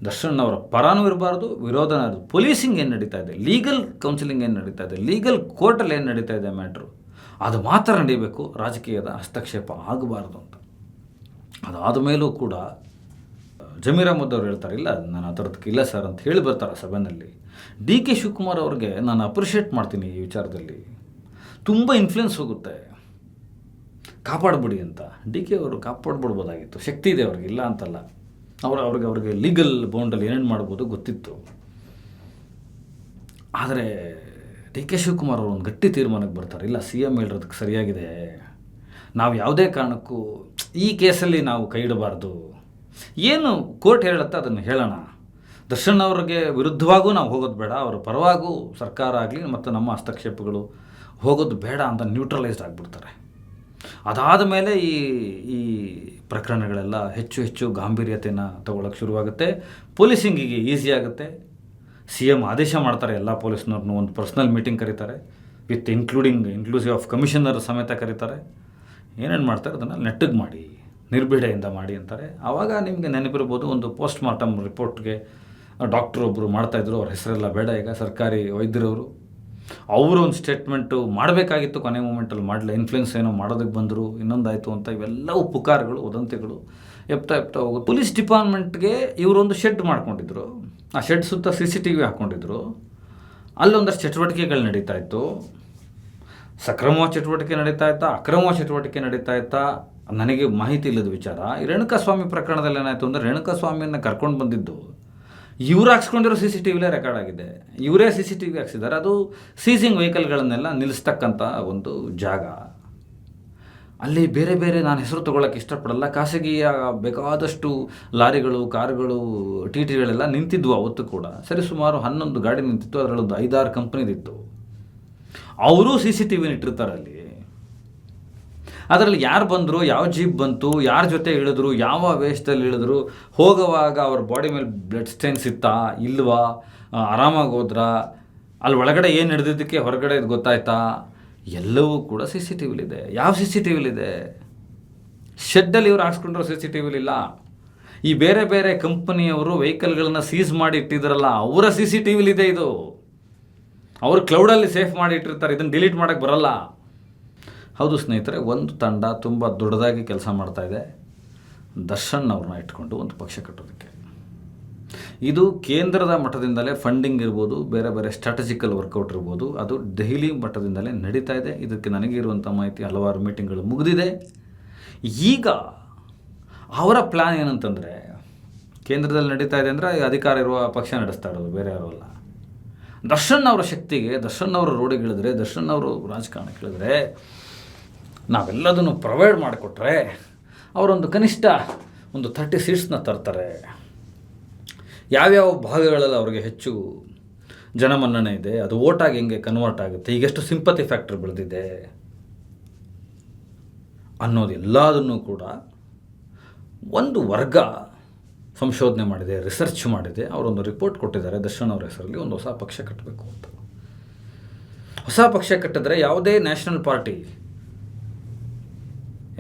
Speaker 1: ದರ್ಶನ್ ಅವರ ಪರಾನೂ ಇರಬಾರ್ದು, ವಿರೋಧನೂ ಇರಬಾರ್ದು. ಪೊಲೀಸಿಂಗ್ ಏನು ನಡೀತಾ ಇದೆ, ಲೀಗಲ್ ಕೌನ್ಸಿಲಿಂಗ್ ಏನು ನಡೀತಾ ಇದೆ, ಲೀಗಲ್ ಕೋರ್ಟಲ್ಲಿ ಏನು ನಡೀತಾ ಇದೆ ಮ್ಯಾಟ್ರು, ಅದು ಮಾತ್ರ ನಡೀಬೇಕು, ರಾಜಕೀಯದ ಹಸ್ತಕ್ಷೇಪ ಆಗಬಾರ್ದು ಅಂತ. ಅದಾದ ಮೇಲೂ ಕೂಡ ಜಮೀರ್ ಅಹ್ಮದ್ ಅವರು ಹೇಳ್ತಾರೆ, ಇಲ್ಲ ನಾನು ಆ ಥರದಕ್ಕೆ ಇಲ್ಲ ಸರ್ ಅಂತ ಹೇಳಿ ಬರ್ತಾರೆ ಸಭೆಯಲ್ಲಿ. DK ಶಿವಕುಮಾರ್ ಅವ್ರಿಗೆ ನಾನು ಅಪ್ರಿಷಿಯೇಟ್ ಮಾಡ್ತೀನಿ ಈ ವಿಚಾರದಲ್ಲಿ. ತುಂಬ ಇನ್ಫ್ಲುಯೆನ್ಸ್ ಹೋಗುತ್ತೆ, ಕಾಪಾಡ್ಬಿಡಿ ಅಂತ. DK ಅವರು ಕಾಪಾಡ್ಬಿಡ್ಬೋದಾಗಿತ್ತು, ಶಕ್ತಿ ಇದೆ ಅವ್ರಿಗೆ, ಇಲ್ಲ ಅಂತಲ್ಲ. ಅವ್ರಿಗೆ ಲೀಗಲ್ ಬೌಂಡಲ್ಲಿ ಏನೇನು ಮಾಡ್ಬೋದು ಗೊತ್ತಿತ್ತು. ಆದರೆ DK ಶಿವಕುಮಾರ್ ಅವರು ಒಂದು ಗಟ್ಟಿ ತೀರ್ಮಾನಕ್ಕೆ ಬರ್ತಾರೆ, ಇಲ್ಲ CM ಹೇಳಿರೋದಕ್ಕೆ ಸರಿಯಾಗಿದೆ, ನಾವು ಯಾವುದೇ ಕಾರಣಕ್ಕೂ ಈ ಕೇಸಲ್ಲಿ ನಾವು ಕೈ ಇಡಬಾರ್ದು, ಏನು ಕೋರ್ಟ್ ಹೇಳುತ್ತೆ ಅದನ್ನು ಹೇಳೋಣ, ದರ್ಶನ್ ಅವ್ರಿಗೆ ವಿರುದ್ಧವಾಗೂ ನಾವು ಹೋಗೋದು ಬೇಡ, ಅವರ ಪರವಾಗೂ ಸರ್ಕಾರ ಆಗಲಿ ಮತ್ತು ನಮ್ಮ ಹಸ್ತಕ್ಷೇಪಗಳು ಹೋಗೋದು ಬೇಡ ಅಂತ ನ್ಯೂಟ್ರಲೈಸ್ಡ್ ಆಗಿಬಿಡ್ತಾರೆ. ಅದಾದ ಮೇಲೆ ಈ ಪ್ರಕರಣಗಳೆಲ್ಲ ಹೆಚ್ಚು ಹೆಚ್ಚು ಗಾಂಭೀರ್ಯತೆಯನ್ನು ತಗೊಳ್ಳೋಕ್ಕೆ ಶುರುವಾಗುತ್ತೆ. ಪೊಲೀಸಿಂಗಿಗೆ ಈಸಿ ಆಗುತ್ತೆ. CM ಆದೇಶ ಮಾಡ್ತಾರೆ, ಎಲ್ಲ ಪೊಲೀಸ್ನವ್ರನ್ನೂ ಒಂದು ಪರ್ಸ್ನಲ್ ಮೀಟಿಂಗ್ ಕರೀತಾರೆ, ವಿತ್ ಇನ್ಕ್ಲೂಸಿವ್ ಆಫ್ ಕಮಿಷನರ್ ಸಮೇತ ಕರೀತಾರೆ. ಏನೇನು ಮಾಡ್ತಾರೆ ಅದನ್ನು ನೆಟ್ಟಗೆ ಮಾಡಿ, ನಿರ್ಭೀಡೆಯಿಂದ ಮಾಡಿ ಅಂತಾರೆ. ಆವಾಗ ನಿಮಗೆ ನೆನಪಿರ್ಬೋದು, ಒಂದು ಪೋಸ್ಟ್ ಮಾರ್ಟಮ್ ರಿಪೋರ್ಟ್ಗೆ ಡಾಕ್ಟ್ರು ಒಬ್ಬರು ಮಾಡ್ತಾಯಿದ್ರು, ಅವ್ರ ಹೆಸರೆಲ್ಲ ಬೇಡ ಈಗ, ಸರ್ಕಾರಿ ವೈದ್ಯರವರು. ಅವರು ಒಂದು ಸ್ಟೇಟ್ಮೆಂಟು ಮಾಡಬೇಕಾಗಿತ್ತು, ಕೊನೆ ಮೂಮೆಂಟಲ್ಲಿ ಮಾಡಲಿಲ್ಲ, ಇನ್ಫ್ಲುಯೆನ್ಸ್ ಏನೋ ಮಾಡೋದಕ್ಕೆ ಬಂದರು, ಇನ್ನೊಂದಾಯಿತು ಅಂತ ಇವೆಲ್ಲವೂ ಪುಕಾರುಗಳು, ವದಂತಿಗಳು ಎಪ್ತಾ ಹೋಗೋದು. ಪೊಲೀಸ್ ಡಿಪಾರ್ಟ್ಮೆಂಟ್ಗೆ ಇವರೊಂದು ಶೆಡ್ ಮಾಡ್ಕೊಂಡಿದ್ರು. ಆ ಶೆಡ್ ಸುತ್ತ CCTV ಹಾಕ್ಕೊಂಡಿದ್ರು. ಅಲ್ಲೊಂದಷ್ಟು ಚಟುವಟಿಕೆಗಳು ನಡೀತಾ ಇತ್ತು. ಸಕ್ರಮ ಚಟುವಟಿಕೆ ನಡೀತಾ ಇತ್ತಾ, ಅಕ್ರಮ ಚಟುವಟಿಕೆ ನಡೀತಾ ಇತ್ತಾ, ನನಗೆ ಮಾಹಿತಿ ಇಲ್ಲದ ವಿಚಾರ. ಈ ರೇಣುಕಾಸ್ವಾಮಿ ಪ್ರಕರಣದಲ್ಲಿ ಏನಾಯಿತು ಅಂದರೆ, ರೇಣುಕಾಸ್ವಾಮಿಯನ್ನು ಕರ್ಕೊಂಡು ಬಂದಿದ್ದು ಇವ್ರು ಹಾಕ್ಸ್ಕೊಂಡಿರೋ CCTVಲೇ ರೆಕಾರ್ಡ್ ಆಗಿದೆ. ಇವರೇ CCTV ಹಾಕ್ಸಿದ್ದಾರೆ. ಅದು ಸೀಸಿಂಗ್ ವೆಹಿಕಲ್ಗಳನ್ನೆಲ್ಲ ನಿಲ್ಲಿಸ್ತಕ್ಕಂಥ ಒಂದು ಜಾಗ. ಅಲ್ಲಿ ಬೇರೆ ಬೇರೆ, ನಾನು ಹೆಸರು ತೊಗೊಳ್ಳೋಕ್ಕೆ ಇಷ್ಟಪಡಲ್ಲ, ಖಾಸಗಿಯ ಬೇಕಾದಷ್ಟು ಲಾರಿಗಳು, ಕಾರುಗಳು, TTಗಳೆಲ್ಲ ನಿಂತಿದ್ವು ಅವತ್ತು ಕೂಡ. ಸರಿ, ಸುಮಾರು 11 ಗಾಡಿ ನಿಂತಿತ್ತು. ಅದರಲ್ಲೊಂದು 5-6 ಕಂಪ್ನಿದಿತ್ತು. ಅವರು CCTV ಇಟ್ಟಿರ್ತಾರೆ ಅಲ್ಲಿ. ಅದರಲ್ಲಿ ಯಾರು ಬಂದರು, ಯಾವ ಜೀಪ್ ಬಂತು, ಯಾರ ಜೊತೆ ಇಳಿದ್ರು, ಯಾವ ವೇಷದಲ್ಲಿ ಇಳಿದ್ರು, ಹೋಗುವಾಗ ಅವ್ರ ಬಾಡಿ ಮೇಲೆ ಬ್ಲಡ್ ಸ್ಟೇನ್ಸ್ ಇತ್ತಾ ಇಲ್ವಾ, ಆರಾಮಾಗಿ ಹೋದ್ರಾ, ಅಲ್ಲಿ ಒಳಗಡೆ ಏನು ನಡೆದಿದ್ದಕ್ಕೆ ಹೊರಗಡೆ ಇದು ಗೊತ್ತಾಯ್ತಾ, ಎಲ್ಲವೂ ಕೂಡ CCTVಲಿದೆ. ಯಾವ CCTVಲಿದೆ? ಶೆಡ್ಡಲ್ಲಿ ಇವ್ರು ಹಾಕ್ಸ್ಕೊಂಡ್ರು CCTVಲಿಲ್ಲ. ಈ ಬೇರೆ ಬೇರೆ ಕಂಪನಿಯವರು ವೆಹಿಕಲ್ಗಳನ್ನ ಸೀಸ್ ಮಾಡಿ ಇಟ್ಟಿದ್ರಲ್ಲ, ಅವರ CCTVಲಿದೆ ಇದು. ಅವರು ಕ್ಲೌಡಲ್ಲಿ ಸೇಫ್ ಮಾಡಿ ಇಟ್ಟಿರ್ತಾರೆ, ಇದನ್ನು ಡಿಲೀಟ್ ಮಾಡೋಕ್ಕೆ ಬರಲ್ಲ. ಹೌದು ಸ್ನೇಹಿತರೆ, ಒಂದು ತಂಡ ತುಂಬ ದೊಡ್ಡದಾಗಿ ಕೆಲಸ ಮಾಡ್ತಾಯಿದೆ, ದರ್ಶನ್ ಅವ್ರನ್ನ ಇಟ್ಕೊಂಡು ಒಂದು ಪಕ್ಷ ಕಟ್ಟೋದಕ್ಕೆ. ಇದು ಕೇಂದ್ರದ ಮಟ್ಟದಿಂದಲೇ ಫಂಡಿಂಗ್ ಇರ್ಬೋದು, ಬೇರೆ ಬೇರೆ ಸ್ಟ್ರಾಟಜಿಕಲ್ ವರ್ಕೌಟ್ ಇರ್ಬೋದು, ಅದು ದೆಹಲಿ ಮಟ್ಟದಿಂದಲೇ ನಡೀತಾ ಇದೆ. ಇದಕ್ಕೆ ನನಗೆ ಇರುವಂಥ ಮಾಹಿತಿ, ಹಲವಾರು ಮೀಟಿಂಗ್ಗಳು ಮುಗಿದಿದೆ. ಈಗ ಅವರ ಪ್ಲ್ಯಾನ್ ಏನಂತಂದರೆ, ಕೇಂದ್ರದಲ್ಲಿ ನಡೀತಾ ಇದೆ ಅಂದರೆ ಅಧಿಕಾರ ಇರುವ ಪಕ್ಷ ನಡೆಸ್ತಾ ಇರೋದು, ಬೇರೆ ಯಾರೂ ಅಲ್ಲ. ದರ್ಶನ್ ಅವರ ಶಕ್ತಿಗೆ, ದರ್ಶನ್ ಅವರು ರೋಡಿಗೆ ಇಳಿದ್ರೆ, ದರ್ಶನ್ ಅವರು ರಾಜಕಾರಣಕ್ಕೆ ಇಳಿದ್ರೆ, ನಾವೆಲ್ಲದನ್ನು ಪ್ರೊವೈಡ್ ಮಾಡಿಕೊಟ್ರೆ ಅವರೊಂದು ಕನಿಷ್ಠ ಒಂದು 30 ಸೀಟ್ಸ್ನ ತರ್ತಾರೆ. ಯಾವ್ಯಾವ ಭಾಗಗಳಲ್ಲಿ ಅವ್ರಿಗೆ ಹೆಚ್ಚು ಜನಮನ್ನಣೆ ಇದೆ, ಅದು ಓಟಾಗಿ ಹೆಂಗೆ ಕನ್ವರ್ಟ್ ಆಗುತ್ತೆ, ಈಗೆಷ್ಟು ಸಿಂಪತಿ ಫ್ಯಾಕ್ಟರ್ ಬೆಳೆದಿದೆ ಅನ್ನೋದು ಎಲ್ಲದನ್ನೂ ಕೂಡ ಒಂದು ವರ್ಗ ಸಂಶೋಧನೆ ಮಾಡಿದೆ, ರಿಸರ್ಚ್ ಮಾಡಿದೆ. ಅವರೊಂದು ರಿಪೋರ್ಟ್ ಕೊಟ್ಟಿದ್ದಾರೆ, ದರ್ಶನ್ ಅವರ ಹೆಸರಲ್ಲಿ ಒಂದು ಹೊಸ ಪಕ್ಷ ಕಟ್ಟಬೇಕು ಅಂತ. ಹೊಸ ಪಕ್ಷ ಕಟ್ಟಿದ್ರೆ ಯಾವುದೇ ನ್ಯಾಷನಲ್ ಪಾರ್ಟಿ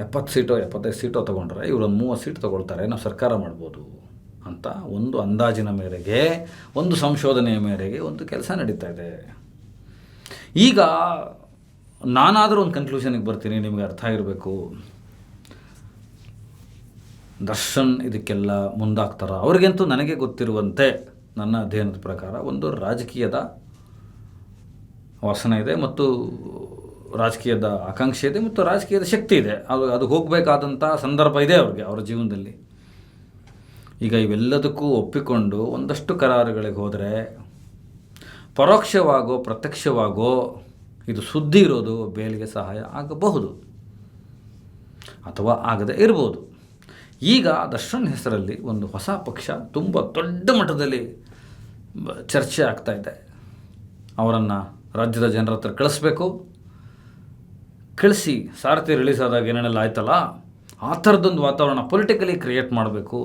Speaker 1: 70 ಸೀಟೋ 75 ಸೀಟೋ ತೊಗೊಂಡ್ರೆ ಇವರೊಂದು 30 ಸೀಟ್ ತೊಗೊಳ್ತಾರೆ, ನಾವು ಸರ್ಕಾರ ಮಾಡ್ಬೋದು ಅಂತ ಒಂದು ಅಂದಾಜಿನ ಮೇರೆಗೆ, ಒಂದು ಸಂಶೋಧನೆಯ ಮೇರೆಗೆ ಒಂದು ಕೆಲಸ ನಡೀತಾ ಇದೆ. ಈಗ ನಾನಾದರೂ ಒಂದು ಕನ್ಕ್ಲೂಷನ್ಗೆ ಬರ್ತೀನಿ, ನಿಮಗೆ ಅರ್ಥ ಆಗಿರಬೇಕು. ದರ್ಶನ್ ಇದಕ್ಕೆಲ್ಲ ಮುಂದಾಗ್ತಾರ? ಅವ್ರಿಗಂತೂ ನನಗೆ ಗೊತ್ತಿರುವಂತೆ, ನನ್ನ ಅಧ್ಯಯನದ ಪ್ರಕಾರ ಒಂದು ರಾಜಕೀಯದ ವಾಸನೆ ಇದೆ, ಮತ್ತು ರಾಜಕೀಯದ ಆಕಾಂಕ್ಷೆ ಇದೆ, ಮತ್ತು ರಾಜಕೀಯದ ಶಕ್ತಿ ಇದೆ. ಅದು ಹೋಗಬೇಕಾದಂಥ ಸಂದರ್ಭ ಇದೆ ಅವ್ರಿಗೆ, ಅವರ ಜೀವನದಲ್ಲಿ. ಈಗ ಇವೆಲ್ಲದಕ್ಕೂ ಒಪ್ಪಿಕೊಂಡು ಒಂದಷ್ಟು ಕರಾರುಗಳಿಗೆ ಹೋದರೆ, ಪರೋಕ್ಷವಾಗೋ ಪ್ರತ್ಯಕ್ಷವಾಗೋ ಇದು ಸುದ್ದಿ ಇರೋದು ಬೇಲಿಗೆ ಸಹಾಯ ಆಗಬಹುದು, ಅಥವಾ ಆಗದೆ ಇರ್ಬೋದು. ಈಗ ದರ್ಶನ್ ಹೆಸರಲ್ಲಿ ಒಂದು ಹೊಸ ಪಕ್ಷ ತುಂಬ ದೊಡ್ಡ ಮಟ್ಟದಲ್ಲಿ ಚರ್ಚೆ ಆಗ್ತಾ ಇದೆ. ಅವರನ್ನು ರಾಜ್ಯದ ಜನರ ಹತ್ರ ಕಳಿಸಿ ಸಾರಥಿ ರಿಲೀಸ್ ಆದಾಗ ಏನೇನೆಲ್ಲ ಆಯ್ತಲ್ಲ, ಆ ಥರದೊಂದು ವಾತಾವರಣ ಪೊಲಿಟಿಕಲಿ ಕ್ರಿಯೇಟ್ ಮಾಡಬೇಕು,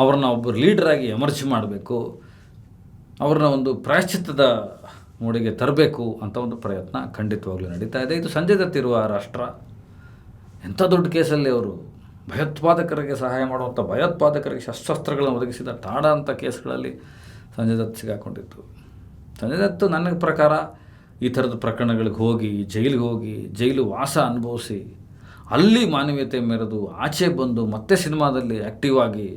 Speaker 1: ಅವ್ರನ್ನ ಒಬ್ಬರು ಲೀಡ್ರಾಗಿ ಎಮರ್ಜ್ ಮಾಡಬೇಕು, ಅವ್ರನ್ನ ಒಂದು ಪ್ರಾಯಶ್ಚಿತ್ತದ ಮೂಡಿಗೆ ತರಬೇಕು ಅಂತ ಒಂದು ಪ್ರಯತ್ನ ಖಂಡಿತವಾಗ್ಲೂ ನಡೀತಾ ಇದೆ. ಇದು ಸಂಜಯ್ ದತ್ ಇರುವ ರಾಷ್ಟ್ರ. ಎಂಥ ದೊಡ್ಡ ಕೇಸಲ್ಲಿ ಅವರು ಭಯೋತ್ಪಾದಕರಿಗೆ ಸಹಾಯ ಮಾಡುವಂಥ, ಭಯೋತ್ಪಾದಕರಿಗೆ ಶಸ್ತ್ರಾಸ್ತ್ರಗಳನ್ನು ಒದಗಿಸಿದ ಟಾಡ ಅಂಥ ಕೇಸ್ಗಳಲ್ಲಿ ಸಂಜಯ್ ದತ್ ಸಿಗಾಕೊಂಡಿತ್ತು. ಸಂಜಯ್ ದತ್ ನನ್ನ ಪ್ರಕಾರ ಈ ಥರದ ಪ್ರಕರಣಗಳಿಗೆ ಹೋಗಿ, ಜೈಲು ವಾಸ ಅನುಭವಿಸಿ, ಅಲ್ಲಿ ಮಾನವೀಯತೆ ಮೆರೆದು ಆಚೆ ಬಂದು ಮತ್ತೆ ಸಿನಿಮಾದಲ್ಲಿ ಆ್ಯಕ್ಟಿವ್ ಆಗಿ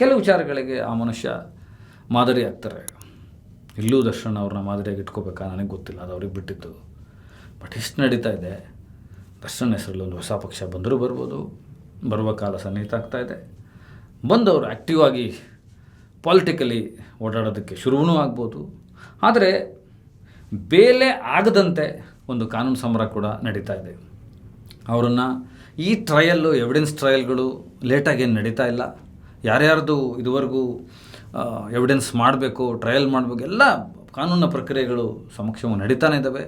Speaker 1: ಕೆಲವು ವಿಚಾರಗಳಿಗೆ ಆ ಮನುಷ್ಯ ಮಾದರಿ ಆಗ್ತಾರೆ. ಇಲ್ಲೂ ದರ್ಶನ್ ಅವ್ರನ್ನ ಮಾದರಿಯಾಗಿ ಇಟ್ಕೋಬೇಕಾ ನನಗೆ ಗೊತ್ತಿಲ್ಲ, ಅದು ಅವ್ರಿಗೆ ಬಿಟ್ಟಿತ್ತು. ಬಟ್ ಇಷ್ಟು ನಡೀತಾ ಇದೆ. ದರ್ಶನ್ ಹೆಸರಲ್ಲಿ ಒಂದು ಹೊಸ ಪಕ್ಷ ಬಂದರೂ ಬರ್ಬೋದು, ಬರುವ ಕಾಲ ಸನ್ನಿಹಿತ ಆಗ್ತಾ ಇದೆ. ಬಂದವರು ಆ್ಯಕ್ಟಿವ್ ಆಗಿ ಪಾಲಿಟಿಕಲಿ ಓಡಾಡೋದಕ್ಕೆ ಶುರುವೂ ಆಗ್ಬೋದು. ಆದರೆ ಬೇಲೆ ಆಗದಂತೆ ಒಂದು ಕಾನೂನು ಸಮರ ಕೂಡ ನಡೀತಾ ಇದೆ. ಅವರನ್ನು ಈ ಟ್ರಯಲ್ಲು, ಎವಿಡೆನ್ಸ್ ಟ್ರಯಲ್ಗಳು ಲೇಟಾಗಿ ಏನು ನಡೀತಾ ಇಲ್ಲ. ಯಾರ್ಯಾರ್ದು ಇದುವರೆಗೂ ಎವಿಡೆನ್ಸ್ ಮಾಡಬೇಕು, ಟ್ರಯಲ್ ಮಾಡಬೇಕು, ಎಲ್ಲ ಕಾನೂನಿನ ಪ್ರಕ್ರಿಯೆಗಳು ಸಮಕ್ಷಮವಾಗಿ ನಡೀತಾನೆ ಇದ್ದಾವೆ.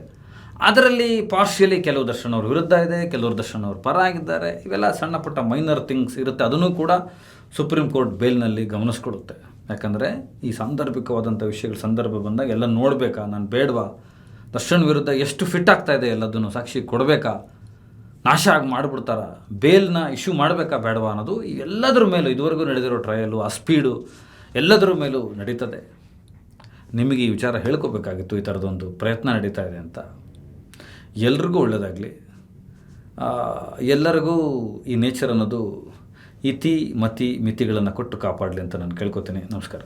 Speaker 1: ಅದರಲ್ಲಿ ಪಾರ್ಷಿಯಲಿ ಕೆಲವು ದರ್ಶನ್ ಅವ್ರ ವಿರುದ್ಧ ಇದೆ, ಕೆಲವರು ದರ್ಶನ್ ಅವ್ರ ಪರ ಆಗಿದ್ದಾರೆ. ಇವೆಲ್ಲ ಸಣ್ಣ ಪುಟ್ಟ ಮೈನರ್ ಥಿಂಗ್ಸ್ ಇರುತ್ತೆ. ಅದನ್ನು ಕೂಡ ಸುಪ್ರೀಂ ಕೋರ್ಟ್ ಬೇಲ್ನಲ್ಲಿ ಗಮನಿಸ್ಕೊಡುತ್ತೆ. ಯಾಕಂದರೆ ಈ ಸಾಂದರ್ಭಿಕವಾದಂಥ ವಿಷಯಗಳ ಸಂದರ್ಭ ಬಂದಾಗ ಎಲ್ಲ ನೋಡಬೇಕಾ, ನಾನು ಬೇಡವಾ, ದರ್ಶನ್ ವಿರುದ್ಧ ಎಷ್ಟು ಫಿಟ್ ಆಗ್ತಾಯಿದೆ ಎಲ್ಲದನ್ನು ಸಾಕ್ಷಿ ಕೊಡಬೇಕಾ, ನಾಶ ಆಗಿ ಮಾಡಿಬಿಡ್ತಾರ, ಬೇಲ್ನ ಇಶ್ಯೂ ಮಾಡಬೇಕಾ ಬೇಡವಾ ಅನ್ನೋದು ಎಲ್ಲದರ ಮೇಲೂ ಇದುವರೆಗೂ ನಡೆದಿರೋ ಟ್ರಯಲು, ಆ ಸ್ಪೀಡು ಎಲ್ಲದರ ಮೇಲೂ ನಡೀತದೆ. ನಿಮಗೆ ಈ ವಿಚಾರ ಹೇಳ್ಕೋಬೇಕಾಗಿತ್ತು, ಈ ಥರದೊಂದು ಪ್ರಯತ್ನ ನಡೀತಾ ಇದೆ ಅಂತ. ಎಲ್ರಿಗೂ ಒಳ್ಳೆಯದಾಗಲಿ. ಎಲ್ಲರಿಗೂ ಈ ನೇಚರ್ ಅನ್ನೋದು ಇತಿ ಮತಿ ಮಿತಿಗಳನ್ನು ಕೊಟ್ಟು ಕಾಪಾಡಲಿ ಅಂತ ನಾನು ಕೇಳ್ಕೊತೀನಿ. ನಮಸ್ಕಾರ.